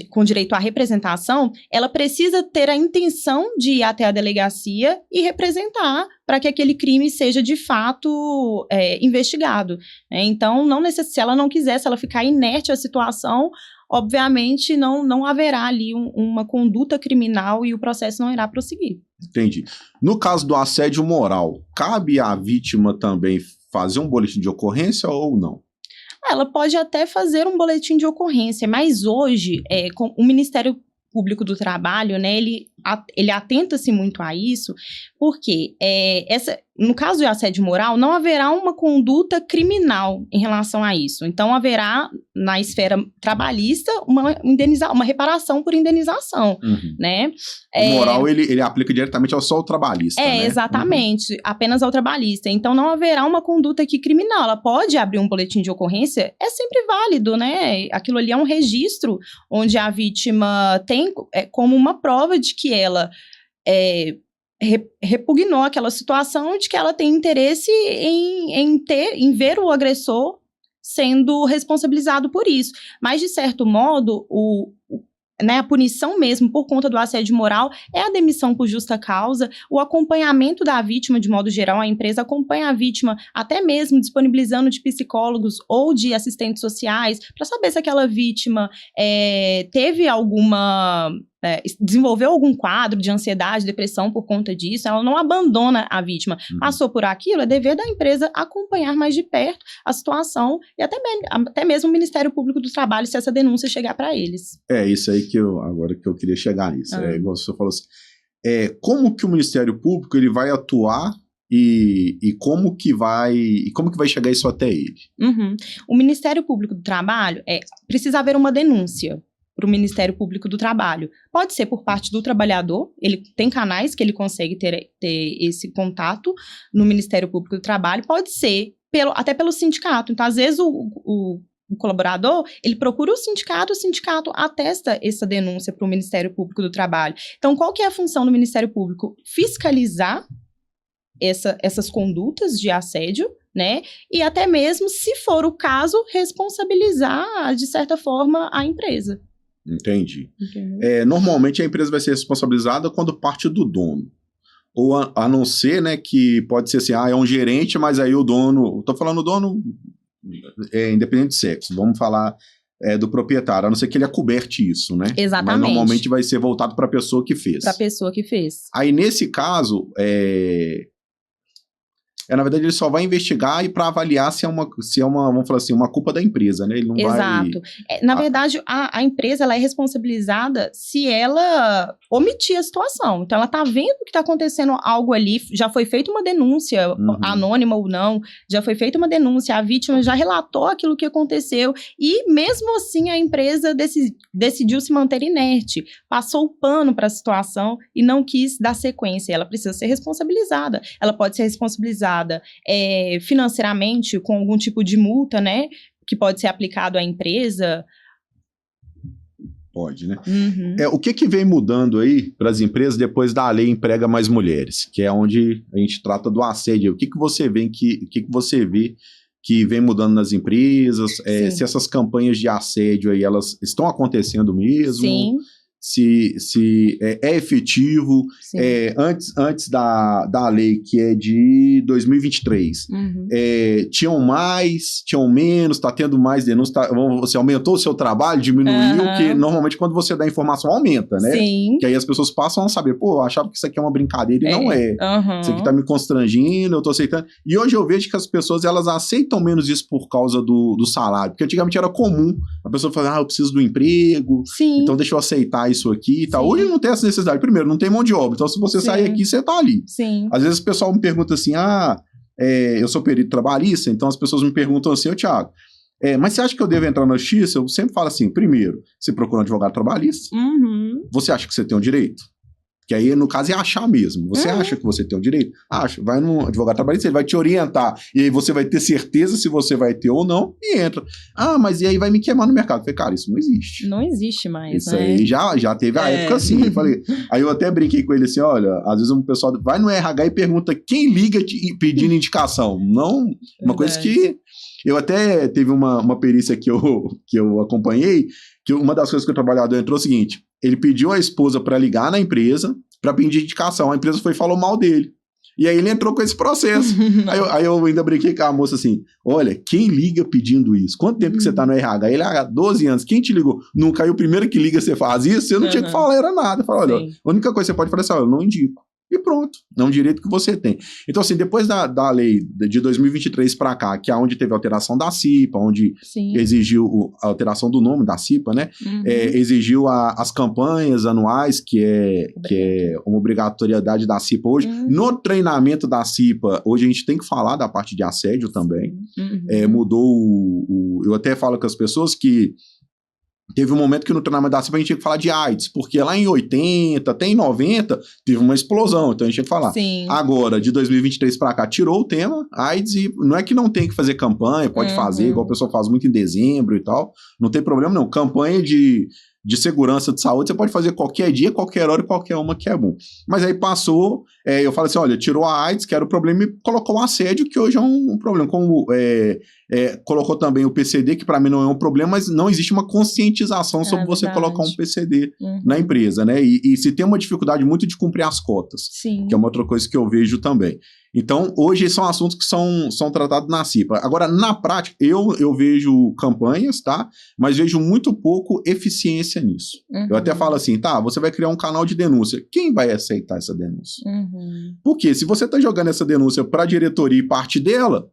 S1: com direito à representação, ela precisa ter a intenção de ir até a delegacia e representar para que aquele crime seja de fato investigado. Né? Então, se ela não quiser, se ela ficar inerte à situação, obviamente não haverá ali uma conduta criminal e o processo não irá prosseguir.
S2: Entendi. No caso do assédio moral, cabe à vítima também fazer um boletim de ocorrência ou não?
S1: Ela pode até fazer um boletim de ocorrência, mas hoje, com o Ministério Público do Trabalho, né, ele atenta-se muito a isso, porque no caso de assédio moral, não haverá uma conduta criminal em relação a isso. Então, haverá, na esfera trabalhista, uma reparação por indenização, né?
S2: O moral, ele aplica diretamente só ao trabalhista, né?
S1: Exatamente, apenas ao trabalhista. Então, não haverá uma conduta aqui criminal. Ela pode abrir um boletim de ocorrência, é sempre válido, né? Aquilo ali é um registro onde a vítima tem como uma prova de que ela repugnou aquela situação, de que ela tem interesse em ver o agressor sendo responsabilizado por isso. Mas, de certo modo, a punição mesmo por conta do assédio moral é a demissão por justa causa, o acompanhamento da vítima, de modo geral, a empresa acompanha a vítima até mesmo disponibilizando de psicólogos ou de assistentes sociais para saber se aquela vítima teve desenvolveu algum quadro de ansiedade, depressão por conta disso. Ela não abandona a vítima. Passou por aquilo, é dever da empresa acompanhar mais de perto a situação e até mesmo o Ministério Público do Trabalho, se essa denúncia chegar para eles.
S2: Isso aí que eu queria chegar nisso. Igual você falou assim, como que o Ministério Público ele vai atuar e como que vai chegar isso até ele?
S1: O Ministério Público do Trabalho precisa haver uma denúncia para o Ministério Público do Trabalho. Pode ser por parte do trabalhador, ele tem canais que ele consegue ter esse contato no Ministério Público do Trabalho, pode ser até pelo sindicato. Então, às vezes, o colaborador, ele procura o sindicato atesta essa denúncia para o Ministério Público do Trabalho. Então, qual que é a função do Ministério Público? Fiscalizar essas condutas de assédio, né? E até mesmo, se for o caso, responsabilizar, de certa forma, a empresa.
S2: Entendi. Normalmente a empresa vai ser responsabilizada quando parte do dono. Ou a não ser, né, que pode ser assim, é um gerente, mas aí o dono, estou falando dono independente de sexo, vamos falar do proprietário, a não ser que ele acoberte isso, né?
S1: Exatamente.
S2: Mas normalmente vai ser voltado para a pessoa que fez.
S1: Para a pessoa que fez.
S2: Aí nesse caso, na verdade, ele só vai investigar e para avaliar se é uma, vamos falar assim, uma culpa da empresa, né? Ele não
S1: Exato. Na verdade, a empresa ela é responsabilizada se ela omitir a situação. Então, ela está vendo que está acontecendo algo ali, já foi feita uma denúncia, anônima ou não, já foi feita uma denúncia, a vítima já relatou aquilo que aconteceu e, mesmo assim, a empresa decidiu se manter inerte, passou o pano para a situação e não quis dar sequência. Ela precisa ser responsabilizada. Ela pode ser responsabilizada financeiramente com algum tipo de multa, né, que pode ser aplicado à empresa.
S2: Pode, né? O que vem mudando aí para as empresas depois da lei Emprega Mais Mulheres, que é onde a gente trata do assédio? O que você vê que vem mudando nas empresas? Se essas campanhas de assédio aí, elas estão acontecendo mesmo?
S1: Sim.
S2: Se é efetivo, antes da lei, que é de 2023, tinham mais, tinham menos, está tendo mais denúncias, você aumentou o seu trabalho, diminuiu, que normalmente quando você dá informação aumenta, né?
S1: Sim.
S2: Que aí as pessoas passam a saber, eu achava que isso aqui é uma brincadeira e não é. Isso aqui tá me constrangindo, eu tô aceitando. E hoje eu vejo que as pessoas, elas aceitam menos isso por causa do salário, porque antigamente era comum a pessoa falar, eu preciso do emprego, então deixa eu aceitar isso aqui e tal. Hoje não tem essa necessidade. Primeiro, não tem mão de obra. Então, se você sair aqui, você tá ali.
S1: Sim.
S2: Às vezes o pessoal me pergunta assim, eu sou perito trabalhista, então as pessoas me perguntam assim, Thiago, mas você acha que eu devo entrar na justiça? Eu sempre falo assim, primeiro, você procura um advogado trabalhista, você acha que você tem o direito? Que aí, no caso, é achar mesmo. Você acha que você tem o direito? Acha. Vai no advogado trabalhista, ele vai te orientar. E aí você vai ter certeza se você vai ter ou não, e entra. Ah, mas e aí vai me queimar no mercado? Eu falei, cara, isso não existe.
S1: Não existe mais,
S2: isso aí já teve a época assim. Eu falei, aí eu até brinquei com ele assim, olha, às vezes um pessoal vai no RH e pergunta quem liga pedindo indicação. Não, uma coisa que... Eu até teve uma perícia que eu acompanhei, que uma das coisas que o trabalhador entrou é o seguinte, ele pediu a esposa para ligar na empresa para pedir indicação, a empresa foi e falou mal dele. E aí ele entrou com esse processo. aí eu ainda brinquei com a moça assim, olha, quem liga pedindo isso? Quanto tempo que você tá no RH? Ele, 12 anos, quem te ligou? Nunca, aí o primeiro que liga você faz isso, você não tinha que falar, era nada. Fala, olha, a única coisa que você pode falar é assim, olha, eu não indico. E pronto, é um direito que você tem. Então, assim, depois da lei de 2023 para cá, que é onde teve a alteração da CIPA, onde exigiu a alteração do nome da CIPA, né? Exigiu as campanhas anuais, que é uma obrigatoriedade da CIPA hoje. No treinamento da CIPA, hoje a gente tem que falar da parte de assédio também. Mudou eu até falo com as pessoas que teve um momento que no treinamento da CIPA a gente tinha que falar de AIDS, porque lá em 80, até em 90, teve uma explosão, então a gente tinha que falar. Agora, de 2023 para cá, tirou o tema AIDS e não é que não tem que fazer campanha, pode fazer, igual o pessoal faz muito em dezembro e tal, não tem problema não. Campanha de segurança de saúde, você pode fazer qualquer dia, qualquer hora, qualquer uma que é bom. Mas aí passou, eu falo assim, olha, tirou a AIDS, que era o problema, e colocou o assédio, que hoje é um problema. Como colocou também o PCD, que para mim não é um problema, mas não existe uma conscientização sobre você colocar um PCD na empresa, né? E se tem uma dificuldade muito de cumprir as cotas, que é uma outra coisa que eu vejo também. Então, hoje são assuntos que são tratados na CIPA. Agora, na prática, eu vejo campanhas, tá? Mas vejo muito pouco eficiência nisso. Eu até falo assim, tá, você vai criar um canal de denúncia. Quem vai aceitar essa denúncia? Porque se você tá jogando essa denúncia para a diretoria e parte dela,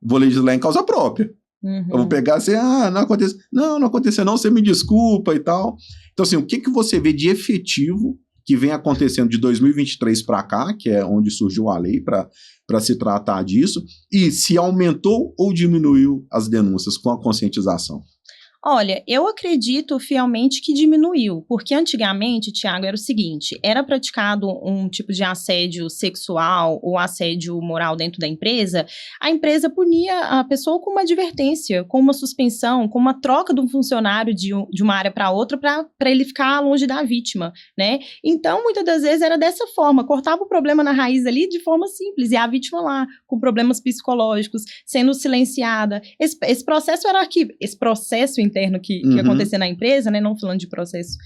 S2: vou legislar em causa própria. Eu vou pegar assim, não aconteceu. Não aconteceu não, você me desculpa e tal. Então, assim, o que você vê de efetivo que vem acontecendo de 2023 para cá, que é onde surgiu a lei para se tratar disso, e se aumentou ou diminuiu as denúncias com a conscientização?
S1: Olha, eu acredito fielmente que diminuiu, porque antigamente, Tiago, era o seguinte, era praticado um tipo de assédio sexual ou assédio moral dentro da empresa, a empresa punia a pessoa com uma advertência, com uma suspensão, com uma troca de um funcionário de uma área para outra para ele ficar longe da vítima, né? Então, muitas das vezes era dessa forma, cortava o problema na raiz ali de forma simples, e a vítima lá, com problemas psicológicos, sendo silenciada. Esse processo era esse processo interno que acontecia na empresa, né, não falando de processo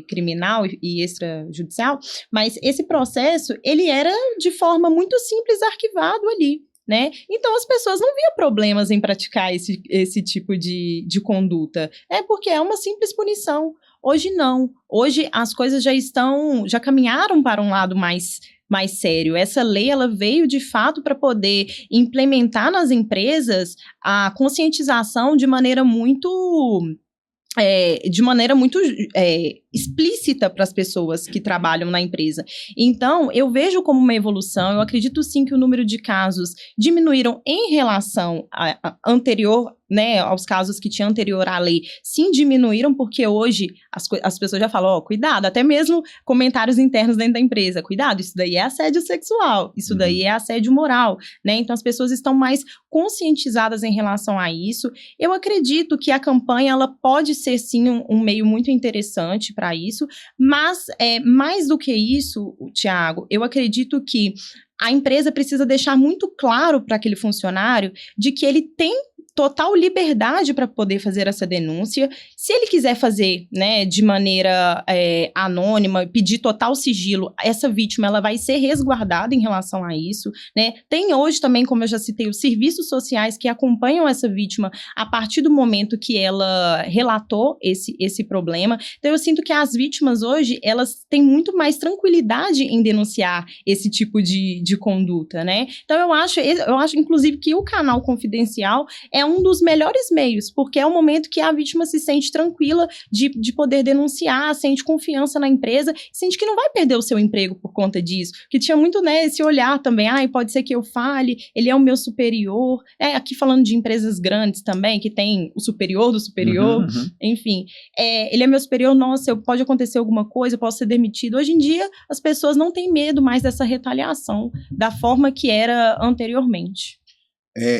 S1: criminal e extrajudicial, mas esse processo, ele era de forma muito simples arquivado ali, né? Então as pessoas não viam problemas em praticar esse tipo de conduta, porque é uma simples punição. Hoje não, hoje as coisas já caminharam para um lado mais sério. Essa lei, ela veio de fato para poder implementar nas empresas a conscientização de maneira muito explícita para as pessoas que trabalham na empresa. Então, eu vejo como uma evolução, eu acredito sim que o número de casos diminuíram em relação a anterior, né, aos casos que tinha anterior à lei, sim diminuíram, porque hoje as pessoas já falam, cuidado, até mesmo comentários internos dentro da empresa, cuidado, isso daí é assédio sexual, isso daí é assédio moral, né, então as pessoas estão mais conscientizadas em relação a isso. Eu acredito que a campanha, ela pode ser sim um meio muito interessante para isso, mas mais do que isso, Tiago, eu acredito que a empresa precisa deixar muito claro para aquele funcionário de que ele tem total liberdade para poder fazer essa denúncia. Se ele quiser fazer, né, de maneira anônima, pedir total sigilo, essa vítima, ela vai ser resguardada em relação a isso, né? Tem hoje também, como eu já citei, os serviços sociais que acompanham essa vítima a partir do momento que ela relatou esse problema. Então, eu sinto que as vítimas hoje, elas têm muito mais tranquilidade em denunciar esse tipo de conduta, né? Então, eu acho, inclusive, que o canal confidencial é é um dos melhores meios, porque é o momento que a vítima se sente tranquila de poder denunciar, sente confiança na empresa, sente que não vai perder o seu emprego por conta disso, que tinha muito, né, esse olhar também, pode ser que eu fale, ele é o meu superior, aqui falando de empresas grandes também, que tem o superior do superior, enfim, ele é meu superior, nossa, pode acontecer alguma coisa, eu posso ser demitido. Hoje em dia, as pessoas não têm medo mais dessa retaliação, da forma que era anteriormente.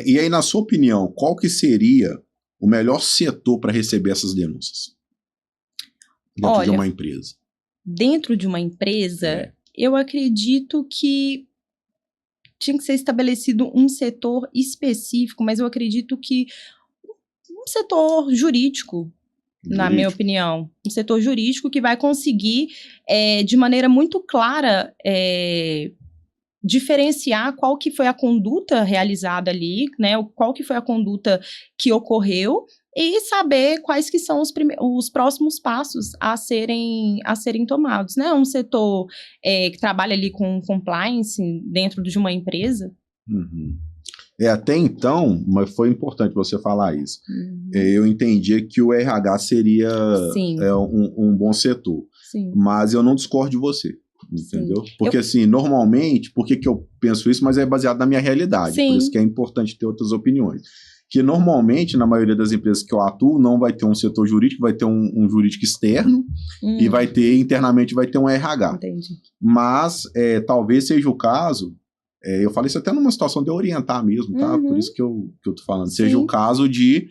S2: E aí, na sua opinião, qual que seria o melhor setor para receber essas denúncias dentro de uma empresa?
S1: Dentro de uma empresa, eu acredito que tinha que ser estabelecido um setor específico, mas eu acredito que um setor jurídico, na minha opinião, um setor jurídico que vai conseguir, de maneira muito clara, diferenciar qual que foi a conduta realizada ali, né, qual que foi a conduta que ocorreu e saber quais que são os próximos passos a serem tomados, né, um setor que trabalha ali com compliance dentro de uma empresa.
S2: Até então, mas foi importante você falar isso, eu entendi que o RH seria um bom setor, mas eu não discordo de você. Entendeu? Porque assim, normalmente, por que eu penso isso? Mas é baseado na minha realidade, por isso que é importante ter outras opiniões. Que normalmente, na maioria das empresas que eu atuo, não vai ter um setor jurídico, vai ter um jurídico externo e vai ter, internamente, vai ter um RH.
S1: Entendi.
S2: Mas talvez seja o caso, eu falei isso até numa situação de orientar mesmo, tá? Por isso que eu tô falando. Seja o caso de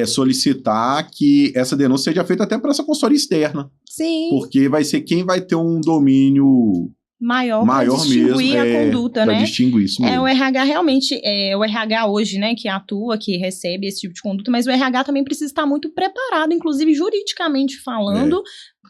S2: solicitar que essa denúncia seja feita até para essa consultoria externa.
S1: Sim.
S2: Porque vai ser quem vai ter um domínio maior
S1: para distinguir
S2: mesmo,
S1: a conduta, né?
S2: Para distinguir isso mesmo.
S1: O RH realmente, o RH hoje, né, que atua, que recebe esse tipo de conduta, mas o RH também precisa estar muito preparado, inclusive juridicamente falando,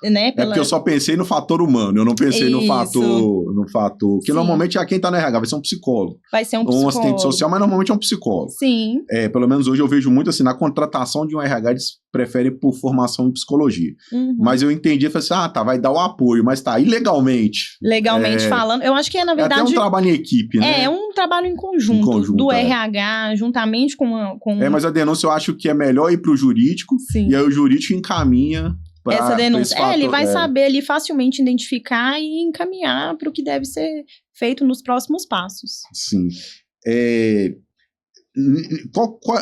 S1: né?
S2: Porque eu só pensei no fator humano, eu não pensei no fator, que normalmente quem tá no RH vai ser um psicólogo.
S1: Vai ser um psicólogo.
S2: Um assistente social, mas normalmente é um psicólogo.
S1: Sim.
S2: Pelo menos hoje eu vejo muito assim, na contratação de um RH, eles preferem por formação em psicologia. Mas eu entendi, falei assim, vai dar o apoio, mas tá, e legalmente?
S1: Legalmente falando, eu acho que na verdade...
S2: É até um trabalho em equipe, né?
S1: É um trabalho em conjunto do RH, juntamente com...
S2: mas a denúncia eu acho que é melhor ir pro jurídico, e aí o jurídico encaminha
S1: essa denúncia. Ele vai saber ali facilmente identificar e encaminhar para o que deve ser feito nos próximos passos.
S2: Sim.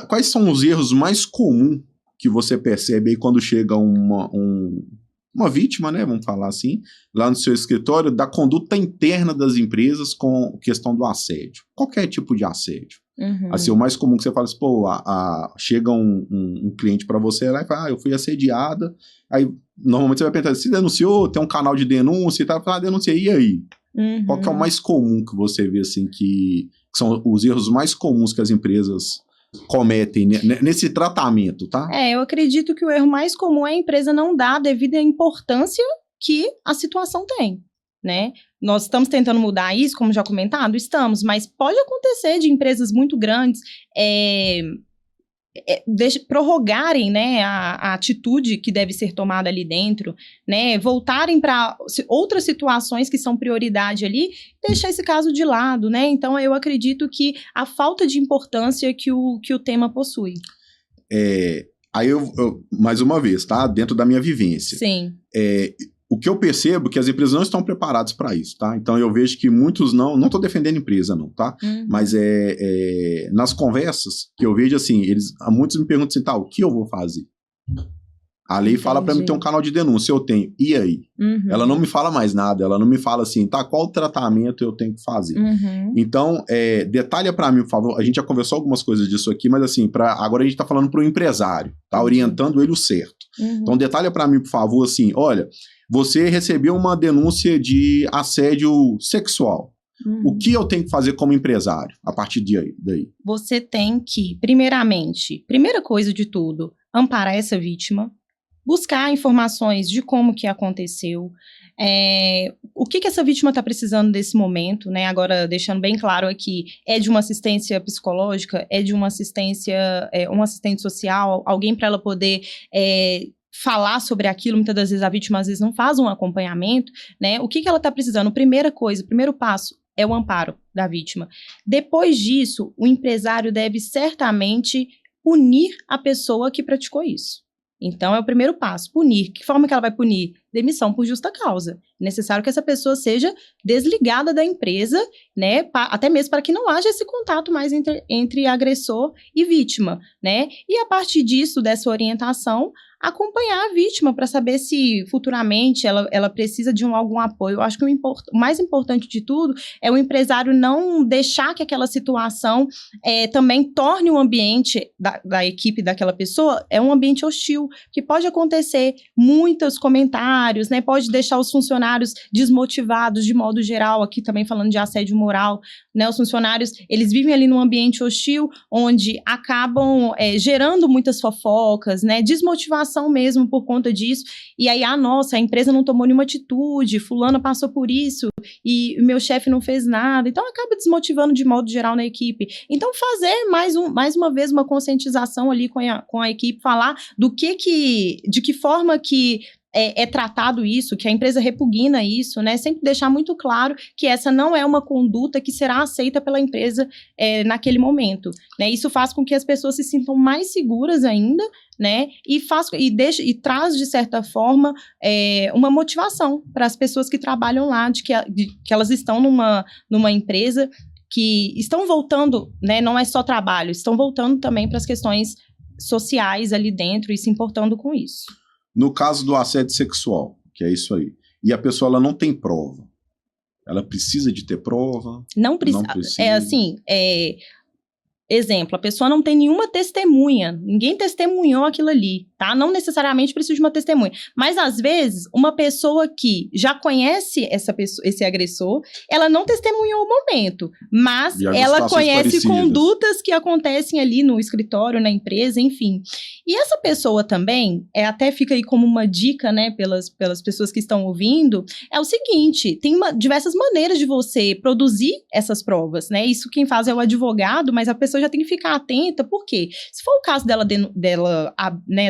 S2: Quais são os erros mais comuns que você percebe aí quando chega uma vítima, né, vamos falar assim, lá no seu escritório, da conduta interna das empresas com questão do assédio? Qualquer tipo de assédio. Assim, o mais comum que você fala assim, chega um cliente para você lá e fala, eu fui assediada, aí normalmente você vai perguntar, se denunciou, tem um canal de denúncia e tal, denunciei, e aí? Qual que é o mais comum que você vê, assim, que são os erros mais comuns que as empresas cometem nesse tratamento, tá?
S1: Eu acredito que o erro mais comum é a empresa não dar a devida importância que a situação tem, né? Nós estamos tentando mudar isso, como já comentado, estamos, mas pode acontecer de empresas muito grandes prorrogarem, né, a atitude que deve ser tomada ali dentro, né, voltarem para outras situações que são prioridade ali, deixar esse caso de lado, né? Então eu acredito que a falta de importância que o tema possui.
S2: Aí eu mais uma vez, tá? Dentro da minha vivência.
S1: Sim.
S2: O que eu percebo é que as empresas não estão preparadas para isso, tá? Então eu vejo que muitos não estou defendendo a empresa não, tá? Mas nas conversas que eu vejo assim, muitos me perguntam assim, o que eu vou fazer? A lei fala para mim ter um canal de denúncia, eu tenho, e aí? Ela não me fala mais nada, ela não me fala assim, qual tratamento eu tenho que fazer? Então, detalha para mim, por favor, a gente já conversou algumas coisas disso aqui, mas assim, agora a gente tá falando pro empresário, tá orientando ele o certo. Então, detalha para mim, por favor, assim, olha, você recebeu uma denúncia de assédio sexual. O que eu tenho que fazer como empresário a partir daí?
S1: Você tem que, primeira coisa de tudo, amparar essa vítima, buscar informações de como que aconteceu, o que essa vítima está precisando desse momento, né? Agora, deixando bem claro aqui, é de uma assistência psicológica, é de uma assistência, um assistente social, alguém para ela poder falar sobre aquilo. Muitas das vezes a vítima às vezes não faz um acompanhamento, né? O que ela está precisando? Primeira coisa, primeiro passo é o amparo da vítima. Depois disso, o empresário deve certamente punir a pessoa que praticou isso. Então, é o primeiro passo, punir. Que forma que ela vai punir? Demissão por justa causa. É necessário que essa pessoa seja desligada da empresa, né, até mesmo para que não haja esse contato mais entre agressor e vítima, né? E a partir disso, dessa orientação, acompanhar a vítima para saber se futuramente ela precisa de algum apoio. Eu acho que o mais importante de tudo é o empresário não deixar que aquela situação também torne o ambiente da equipe daquela pessoa um ambiente hostil, que pode acontecer muitos comentários, né, pode deixar os funcionários desmotivados de modo geral, aqui também falando de assédio moral, né, os funcionários, eles vivem ali num ambiente hostil, onde acabam gerando muitas fofocas, né, desmotivação mesmo por conta disso, e aí, nossa, a empresa não tomou nenhuma atitude, fulana passou por isso, e o meu chefe não fez nada, então acaba desmotivando de modo geral na equipe. Então fazer mais uma vez uma conscientização ali com a equipe, falar de que forma que é tratado isso, que a empresa repugna isso, né? Sempre deixar muito claro que essa não é uma conduta que será aceita pela empresa naquele momento, né? Isso faz com que as pessoas se sintam mais seguras ainda, né? E traz, de certa forma, uma motivação para as pessoas que trabalham lá, de que elas estão numa empresa que estão voltando, né? Não é só trabalho, estão voltando também para as questões sociais ali dentro e se importando com isso.
S2: No caso do assédio sexual, que é isso aí, e a pessoa ela não tem prova, ela precisa de ter prova?
S1: Não precisa. Exemplo, a pessoa não tem nenhuma testemunha, ninguém testemunhou aquilo ali, tá? Não necessariamente precisa de uma testemunha, mas às vezes uma pessoa que já conhece esse agressor, ela não testemunhou o momento, mas ela conhece condutas que acontecem ali no escritório, na empresa, enfim. E essa pessoa também, até fica aí como uma dica, né, pelas pessoas que estão ouvindo, é o seguinte, tem diversas maneiras de você produzir essas provas, né? Isso quem faz é o advogado, mas a pessoa já tem que ficar atenta, porque se for o caso dela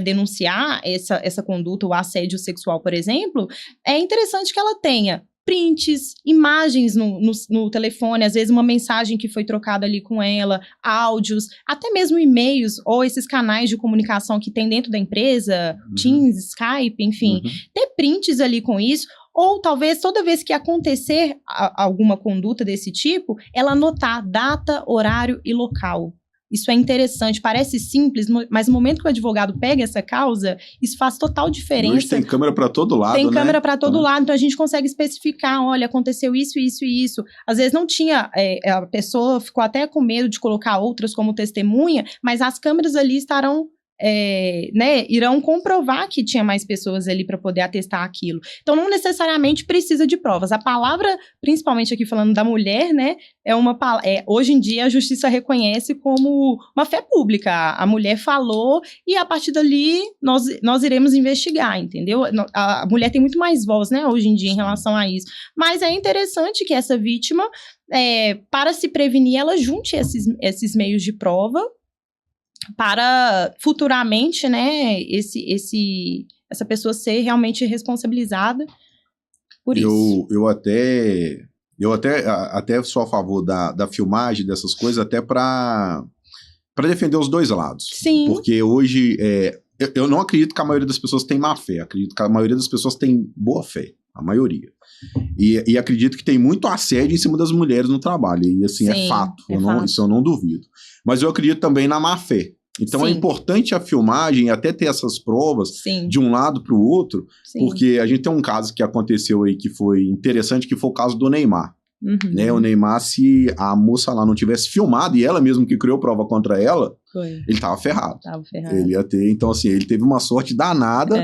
S1: denunciar essa conduta, o assédio sexual, por exemplo, é interessante que ela tenha prints, imagens no telefone, às vezes uma mensagem que foi trocada ali com ela, áudios, até mesmo e-mails ou esses canais de comunicação que tem dentro da empresa, Teams, Skype, enfim, ter prints ali com isso. Ou talvez toda vez que acontecer alguma conduta desse tipo, ela anotar data, horário e local. Isso é interessante, parece simples, mas no momento que o advogado pega essa causa, isso faz total diferença.
S2: Hoje tem câmera para todo lado,
S1: Tem câmera para todo lado, então a gente consegue especificar, olha, aconteceu isso, isso e isso. Às vezes não tinha, a pessoa ficou até com medo de colocar outras como testemunha, mas as câmeras ali estarão... irão comprovar que tinha mais pessoas ali para poder atestar aquilo. Então, não necessariamente precisa de provas. A palavra, principalmente aqui falando da mulher, né, hoje em dia a justiça reconhece como uma fé pública. A mulher falou e a partir dali nós iremos investigar, entendeu? A mulher tem muito mais voz, né, hoje em dia em relação a isso. Mas é interessante que essa vítima, para se prevenir, ela junte esses meios de prova para futuramente, né, essa pessoa ser realmente responsabilizada por isso.
S2: Eu até sou a favor da filmagem dessas coisas, até para defender os dois lados.
S1: Sim.
S2: Porque hoje, eu não acredito que a maioria das pessoas tem má fé, acredito que a maioria das pessoas tem boa fé, a maioria. E acredito que tem muito assédio em cima das mulheres no trabalho, e assim, sim, é fato, isso eu não duvido. Mas eu acredito também na má fé. Então sim, é importante a filmagem, até ter essas provas, sim, de um lado para o outro, sim, porque a gente tem um caso que aconteceu aí que foi interessante, que foi o caso do Neymar. Né? O Neymar, se a moça lá não tivesse filmado, e ela mesmo que criou prova contra ela, ele tava ferrado. Ele ia ter, então assim, ele teve uma sorte danada,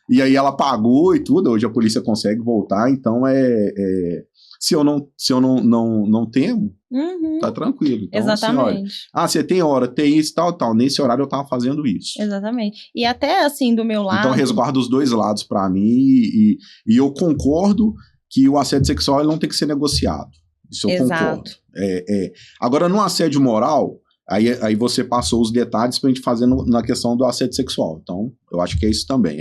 S2: e aí ela pagou e tudo, hoje a polícia consegue voltar, então se eu não temo, tá tranquilo. Então,
S1: exatamente.
S2: Assim, olha, você tem hora, tem isso, tal, nesse horário eu tava fazendo isso.
S1: Exatamente. E até assim, do meu lado...
S2: Então resguarda os dois lados pra mim, e eu concordo que o assédio sexual ele não tem que ser negociado. Isso eu concordo. Agora, no assédio moral, aí você passou os detalhes pra gente fazer na questão do assédio sexual. Então, eu acho que é isso também.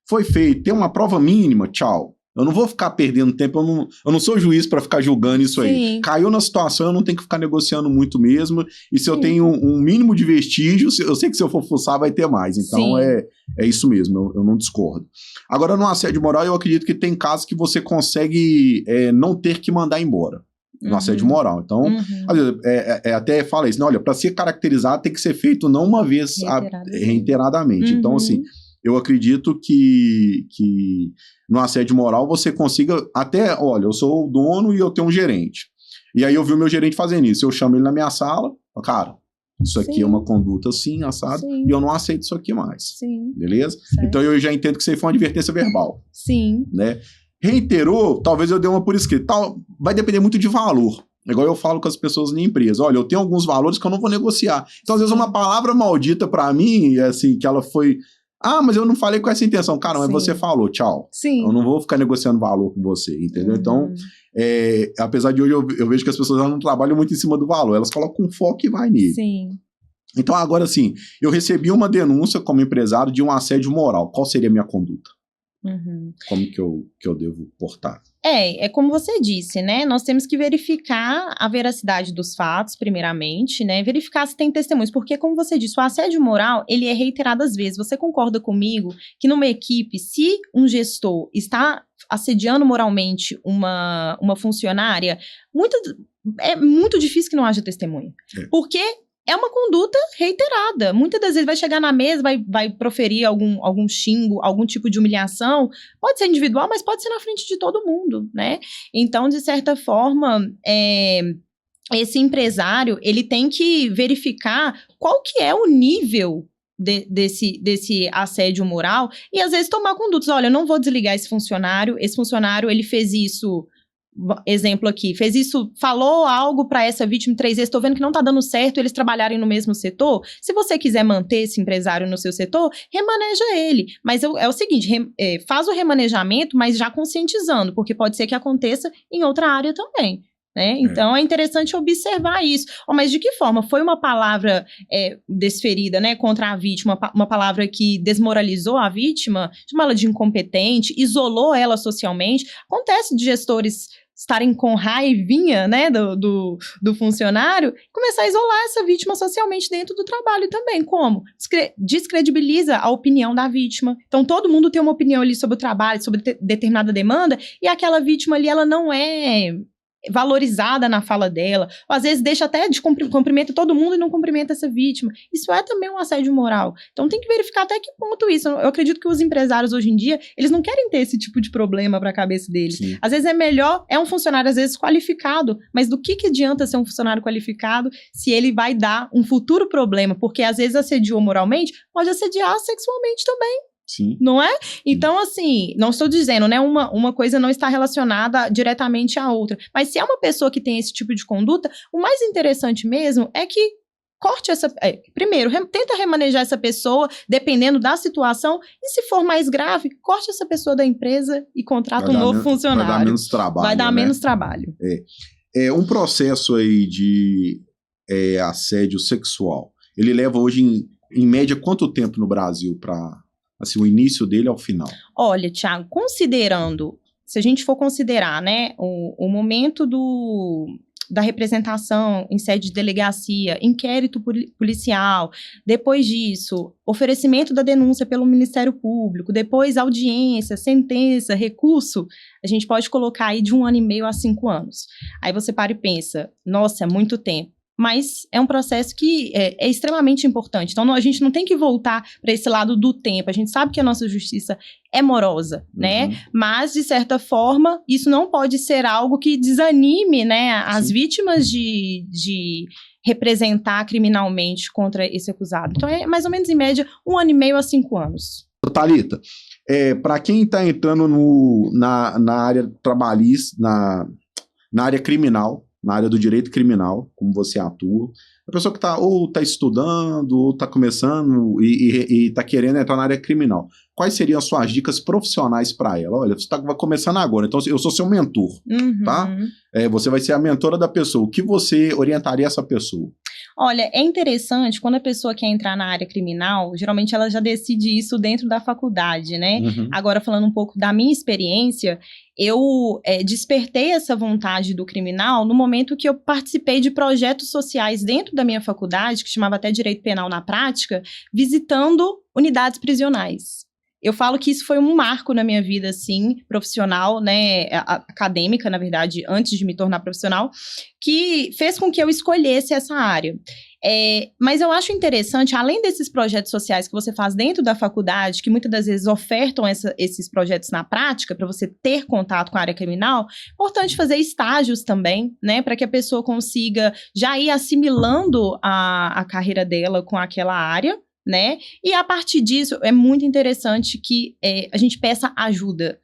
S2: Foi feito, tem uma prova mínima, tchau. Eu não vou ficar perdendo tempo, eu não sou juiz para ficar julgando isso aí.
S1: Sim.
S2: Caiu na situação, eu não tenho que ficar negociando muito mesmo. E se
S1: Sim.
S2: eu tenho um mínimo de vestígio, eu sei que se eu for fuçar vai ter mais. Então é isso mesmo, eu não discordo. Agora, no assédio moral, eu acredito que tem casos que você consegue não ter que mandar embora. No assédio moral. Então, às vezes, até fala isso, né? Olha, para ser caracterizado tem que ser feito não uma vez reiteradamente. Então, assim, eu acredito que no assédio moral você consiga até, olha, eu sou o dono e eu tenho um gerente. E aí eu vi o meu gerente fazendo isso. Eu chamo ele na minha sala, cara, isso aqui é uma conduta assim, assado, e eu não aceito isso aqui mais.
S1: Sim.
S2: Beleza?
S1: Certo.
S2: Então eu já entendo que isso aí foi uma advertência verbal.
S1: Sim.
S2: Né? Reiterou, talvez eu dê uma por escrito. Vai depender muito de valor. Igual eu falo com as pessoas na empresa. Olha, eu tenho alguns valores que eu não vou negociar. Então, às vezes, uma palavra maldita pra mim, assim, que ela foi... mas eu não falei com essa intenção. Cara, mas você falou, tchau.
S1: Sim.
S2: Eu não vou ficar negociando valor com você, entendeu? Então, apesar de hoje eu vejo que as pessoas não trabalham muito em cima do valor. Elas colocam um foco e vai nele.
S1: Sim.
S2: Então, agora sim, eu recebi uma denúncia como empresário de um assédio moral. Qual seria a minha conduta? Como que eu devo portar?
S1: É como você disse, né? Nós temos que verificar a veracidade dos fatos, primeiramente, né? Verificar se tem testemunhos, porque, como você disse, o assédio moral, ele é reiterado às vezes. Você concorda comigo que numa equipe, se um gestor está assediando moralmente uma funcionária, é muito difícil que não haja testemunha. Porque é uma conduta reiterada. Muitas das vezes vai chegar na mesa, vai proferir algum xingo, algum tipo de humilhação. Pode ser individual, mas pode ser na frente de todo mundo, né? Então, de certa forma, esse empresário, ele tem que verificar qual que é o nível desse assédio moral e, às vezes, tomar condutas. Olha, eu não vou desligar esse funcionário, ele fez isso... Exemplo aqui, fez isso, falou algo para essa vítima 3 vezes, estou vendo que não está dando certo eles trabalharem no mesmo setor. Se você quiser manter esse empresário no seu setor, remaneja ele. Mas é o seguinte, faz o remanejamento, mas já conscientizando, porque pode ser que aconteça em outra área também. Né? Então, é interessante observar isso. Mas de que forma? Foi uma palavra desferida, né, contra a vítima, uma palavra que desmoralizou a vítima, chamou ela de incompetente, isolou ela socialmente. Acontece de gestores estarem com raivinha, né, do funcionário, começar a isolar essa vítima socialmente dentro do trabalho também. Como? Descredibiliza a opinião da vítima. Então, todo mundo tem uma opinião ali sobre o trabalho, sobre determinada demanda, e aquela vítima ali, ela não é valorizada na fala dela, ou às vezes deixa até de cumprimenta todo mundo e não cumprimenta essa vítima. Isso é também um assédio moral. Então tem que verificar até que ponto isso. Eu acredito que os empresários hoje em dia, eles não querem ter esse tipo de problema para a cabeça deles. Sim. Às vezes é melhor, um funcionário às vezes qualificado, mas do que adianta ser um funcionário qualificado se ele vai dar um futuro problema? Porque às vezes assediou moralmente, pode assediar sexualmente também.
S2: Sim.
S1: Não é? Então, assim, não estou dizendo, né? Uma coisa não está relacionada diretamente à outra. Mas se é uma pessoa que tem esse tipo de conduta, o mais interessante mesmo é que corte essa... primeiro, tenta remanejar essa pessoa, dependendo da situação, e se for mais grave, corte essa pessoa da empresa e contrata um novo funcionário.
S2: Vai dar menos trabalho.
S1: Vai dar menos trabalho.
S2: Um processo aí de assédio sexual, ele leva hoje, em média, quanto tempo no Brasil para... assim, o início dele ao final?
S1: Olha, Thiago, se a gente for considerar, né, o momento da representação em sede de delegacia, inquérito policial, depois disso, oferecimento da denúncia pelo Ministério Público, depois audiência, sentença, recurso, a gente pode colocar aí de 1 ano e meio a 5 anos. Aí você para e pensa, nossa, é muito tempo. Mas é um processo que é extremamente importante. Então, a gente não tem que voltar para esse lado do tempo. A gente sabe que a nossa justiça é morosa, né? Mas, de certa forma, isso não pode ser algo que desanime, né, as vítimas de representar criminalmente contra esse acusado. Então, é mais ou menos, em média, 1 ano e meio a 5 anos.
S2: Thalita, para quem está entrando na área trabalhista, na área criminal, na área do direito criminal, como você atua, a pessoa que está estudando, ou está começando e está querendo entrar na área criminal, quais seriam as suas dicas profissionais para ela? Olha, você está começando agora, então eu sou seu mentor, tá? Você vai ser a mentora da pessoa. O que você orientaria essa pessoa?
S1: Olha, é interessante, quando a pessoa quer entrar na área criminal, geralmente ela já decide isso dentro da faculdade, né? Agora, falando um pouco da minha experiência, eu despertei essa vontade do criminal no momento que eu participei de projetos sociais dentro da minha faculdade, que chamava até Direito Penal na Prática, visitando unidades prisionais. Eu falo que isso foi um marco na minha vida, assim, profissional, né, acadêmica, na verdade, antes de me tornar profissional, que fez com que eu escolhesse essa área. Mas eu acho interessante, além desses projetos sociais que você faz dentro da faculdade, que muitas das vezes ofertam esses projetos na prática, para você ter contato com a área criminal, é importante fazer estágios também, né, para que a pessoa consiga já ir assimilando a carreira dela com aquela área, né? E a partir disso, é muito interessante que a gente peça ajuda.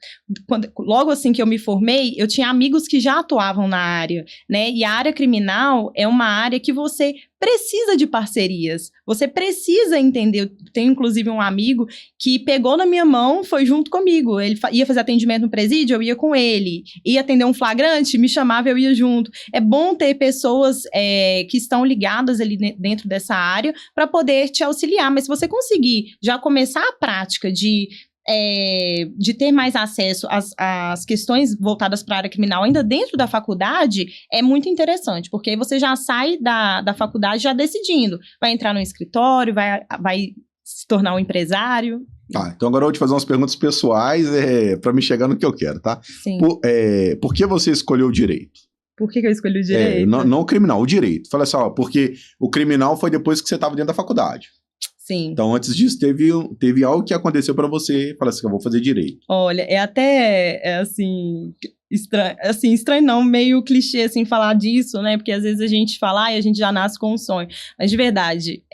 S1: Logo assim que eu me formei, eu tinha amigos que já atuavam na área, né? E a área criminal é uma área que você precisa de parcerias, você precisa entender. Eu tenho inclusive um amigo que pegou na minha mão, foi junto comigo, ele ia fazer atendimento no presídio, eu ia com ele, ia atender um flagrante, me chamava, eu ia junto. É bom ter pessoas que estão ligadas ali dentro dessa área para poder te auxiliar, mas se você conseguir já começar a prática de ter mais acesso às questões voltadas para a área criminal ainda dentro da faculdade, é muito interessante, porque aí você já sai da faculdade já decidindo, vai entrar no escritório, vai se tornar um empresário.
S2: Tá, então agora eu vou te fazer umas perguntas pessoais para me chegar no que eu quero, tá?
S1: Sim.
S2: Por que você escolheu o direito?
S1: Por que eu escolhi o direito?
S2: Não o criminal, o direito. Fala assim, porque o criminal foi depois que você estava dentro da faculdade.
S1: Sim.
S2: Então, antes disso, teve algo que aconteceu para você falar assim, que eu vou fazer direito.
S1: Olha, é até, estranho não, meio clichê, assim, falar disso, né, porque às vezes a gente fala, e a gente já nasce com um sonho, mas de verdade,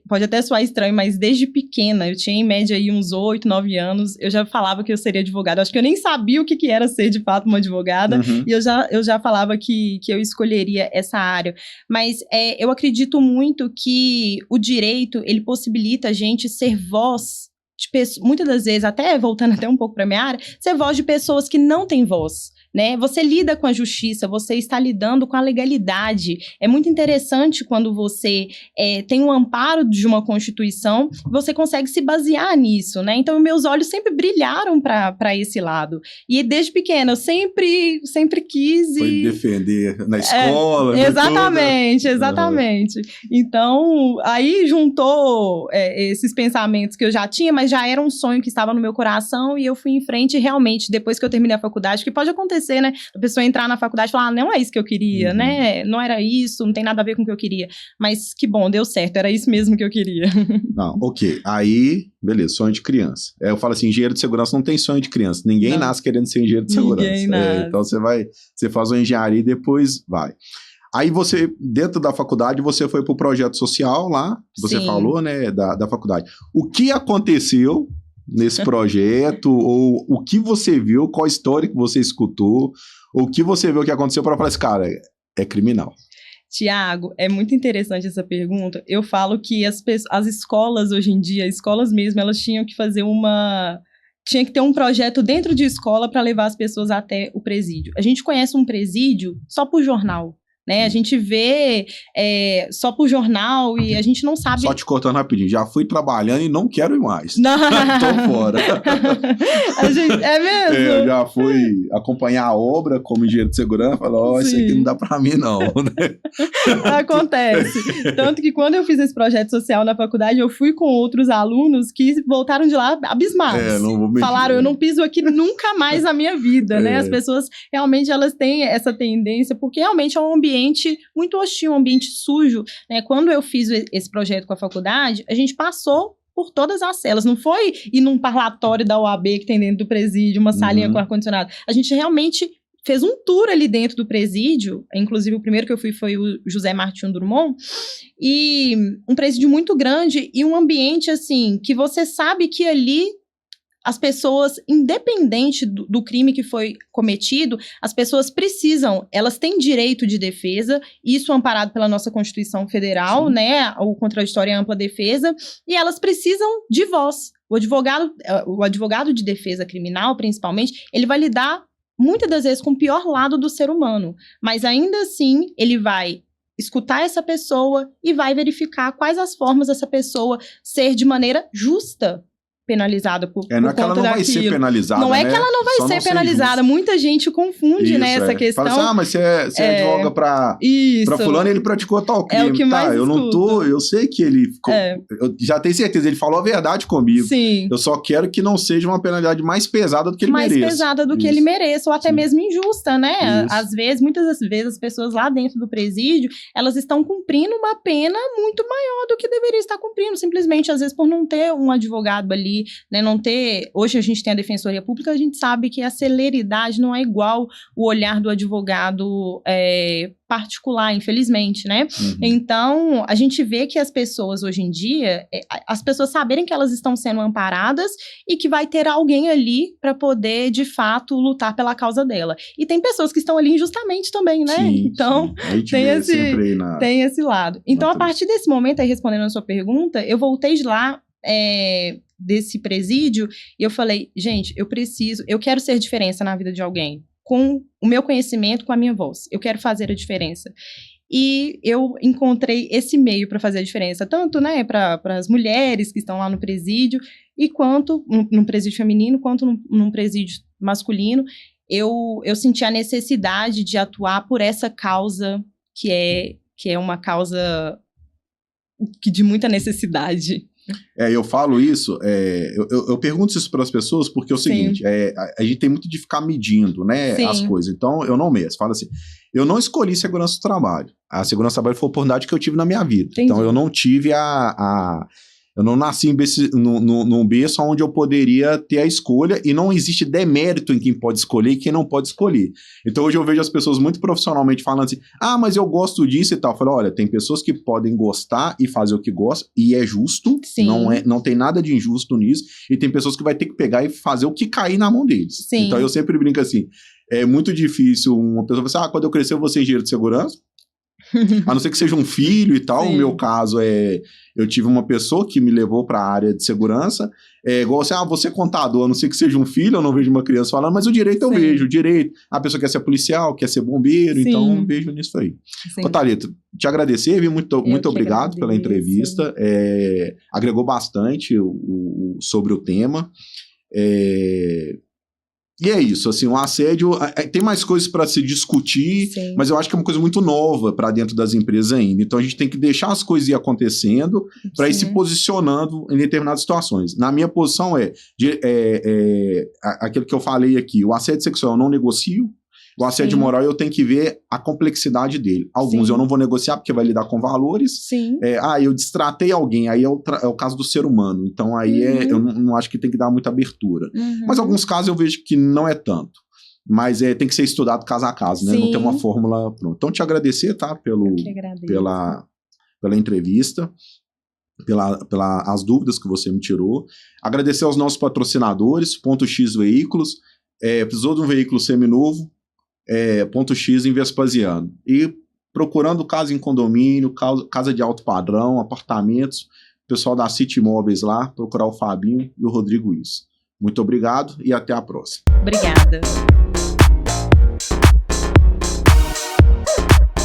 S1: pode até soar estranho, mas desde pequena, eu tinha em média aí uns 8, 9 anos, eu já falava que eu seria advogada, acho que eu nem sabia o que era ser de fato uma advogada, e eu já falava que eu escolheria essa área, mas eu acredito muito que o direito, ele possibilita a gente ser voz, muitas das vezes, até voltando até um pouco para minha área, ser voz de pessoas que não têm voz, né? Você lida com a justiça, você está lidando com a legalidade. É muito interessante quando você tem um amparo de uma Constituição, você consegue se basear nisso, né? Então, meus olhos sempre brilharam para esse lado. E desde pequena, eu sempre quis...
S2: Foi defender na escola.
S1: Exatamente. Então, aí juntou esses pensamentos que eu já tinha, mas já era um sonho que estava no meu coração e eu fui em frente. E realmente, depois que eu terminei a faculdade, que pode acontecer, né? A pessoa entrar na faculdade e falar, não é isso que eu queria, né? Não era isso, não tem nada a ver com o que eu queria. Mas que bom, deu certo, era isso mesmo que eu queria.
S2: Não, ok. Aí, beleza, sonho de criança. Eu falo assim, engenheiro de segurança não tem sonho de criança. Ninguém nasce querendo ser engenheiro de segurança.
S1: Ninguém nasce.
S2: Então você faz uma engenharia e depois vai. Aí você, dentro da faculdade, você foi pro projeto social lá, você falou, né, da faculdade. O que aconteceu nesse projeto, ou o que você viu, qual história que você escutou, ou o que você viu que aconteceu para falar assim, cara, é criminal?
S1: Tiago, é muito interessante essa pergunta. Eu falo que as escolas hoje em dia, escolas mesmo, elas tinham que fazer tinha que ter um projeto dentro de escola para levar as pessoas até o presídio. A gente conhece um presídio só por jornal, né? A gente vê só por jornal e a gente não sabe...
S2: Só te cortando rapidinho, já fui trabalhando e não quero ir mais. Não. Tô fora.
S1: É mesmo?
S2: Eu já fui acompanhar a obra como engenheiro de segurança, falei, isso aqui não dá pra mim não.
S1: Acontece. Tanto que quando eu fiz esse projeto social na faculdade, eu fui com outros alunos que voltaram de lá abismados.
S2: Não vou mentir.
S1: Falaram, eu não piso aqui nunca mais na minha vida, né? As pessoas realmente, elas têm essa tendência, porque realmente é um ambiente muito hostil, um ambiente sujo, né? Quando eu fiz esse projeto com a faculdade, a gente passou por todas as celas, não foi ir num parlatório da OAB que tem dentro do presídio, uma salinha com ar-condicionado. A gente realmente fez um tour ali dentro do presídio, inclusive o primeiro que eu fui foi o José Martinho Drummond, e um presídio muito grande e um ambiente assim, que você sabe que ali as pessoas, independente do crime que foi cometido, as pessoas elas têm direito de defesa, isso amparado pela nossa Constituição Federal, né, o contraditório e a ampla defesa, e elas precisam de voz. O advogado de defesa criminal, principalmente, ele vai lidar muitas das vezes com o pior lado do ser humano, mas ainda assim ele vai escutar essa pessoa e vai verificar quais as formas dessa pessoa ser de maneira justa penalizada por
S2: não é que ela não vai ser penalizada,
S1: não é
S2: né?
S1: que ela não vai
S2: Só
S1: ser
S2: não ser
S1: penalizada. Muita gente confunde,
S2: isso,
S1: né, essa questão.
S2: Fala assim, mas você advoga pra fulano e ele praticou tal crime.
S1: É o que mais
S2: eu sei que ele ficou, eu já tenho certeza, ele falou a verdade comigo.
S1: Sim.
S2: Eu só quero que não seja uma penalidade mais pesada do que ele mereça.
S1: Mais pesada do que ele mereça, ou até mesmo injusta, né?
S2: Isso.
S1: Às vezes, muitas das vezes, as pessoas lá dentro do presídio, elas estão cumprindo uma pena muito maior do que deveria estar cumprindo, simplesmente, às vezes, por não ter um advogado ali, né, não ter. Hoje a gente tem a Defensoria Pública, a gente sabe que a celeridade não é igual o olhar do advogado particular, infelizmente, né? Então, a gente vê que as pessoas hoje em dia, as pessoas saberem que elas estão sendo amparadas e que vai ter alguém ali para poder, de fato, lutar pela causa dela. E tem pessoas que estão ali injustamente também, né?
S2: Sim,
S1: então, tem esse lado. Então, a partir desse momento, aí respondendo a sua pergunta, eu voltei de lá, desse presídio, e eu falei, gente, eu quero ser diferença na vida de alguém, com o meu conhecimento, com a minha voz, eu quero fazer a diferença. E eu encontrei esse meio para fazer a diferença, tanto, né, para as mulheres que estão lá no presídio, e quanto num presídio feminino, quanto num presídio masculino, eu senti a necessidade de atuar por essa causa, que é uma causa de muita necessidade.
S2: Eu falo isso, eu pergunto isso para as pessoas porque é o seguinte, a gente tem muito de ficar medindo, né, as coisas, então eu não meço, falo assim, eu não escolhi segurança do trabalho, a segurança do trabalho foi a oportunidade que eu tive na minha vida. Entendi. Então eu não tive eu não nasci num berço onde eu poderia ter a escolha e não existe demérito em quem pode escolher e quem não pode escolher. Então hoje eu vejo as pessoas muito profissionalmente falando assim, mas eu gosto disso e tal. Eu falo, olha, tem pessoas que podem gostar e fazer o que gostam e é justo, não tem nada de injusto nisso, e tem pessoas que vai ter que pegar e fazer o que cair na mão deles. Sim. Então eu sempre brinco assim, é muito difícil uma pessoa falar assim, quando eu crescer eu vou ser engenheiro de segurança, a não ser que seja um filho e tal. Sim. O meu caso eu tive uma pessoa que me levou para a área de segurança, igual assim, você é contador, a não ser que seja um filho, eu não vejo uma criança falando, mas o direito eu vejo, o direito, a pessoa quer ser policial, quer ser bombeiro, Sim. Então eu vejo nisso aí. Ô Thalita, te agradecer, viu? Muito obrigado pela entrevista, agregou bastante sobre o tema, e é isso, assim, o assédio, tem mais coisas para se discutir, Sim. Mas eu acho que é uma coisa muito nova para dentro das empresas ainda. Então a gente tem que deixar as coisas ir acontecendo para ir se posicionando em determinadas situações. Na minha posição aquilo que eu falei aqui, o assédio sexual eu não negocio, o assédio Sim. moral eu tenho que ver a complexidade dele. Alguns Sim. eu não vou negociar porque vai lidar com valores. Sim. Eu destratei alguém, aí é o caso do ser humano. Então aí eu não acho que tem que dar muita abertura. Mas alguns casos eu vejo que não é tanto. Mas tem que ser estudado caso a caso, né? Sim. Não tem uma fórmula pronta. Então te agradecer, tá? Pela entrevista, as dúvidas que você me tirou. Agradecer aos nossos patrocinadores, Ponto X Veículos. Precisou de um veículo seminovo, Ponto X em Vespasiano. E procurando casa em condomínio, casa de alto padrão, apartamentos, o pessoal da City Imóveis lá, procurar o Fabinho e o Rodrigo Isso. Muito obrigado e até a próxima.
S1: Obrigada.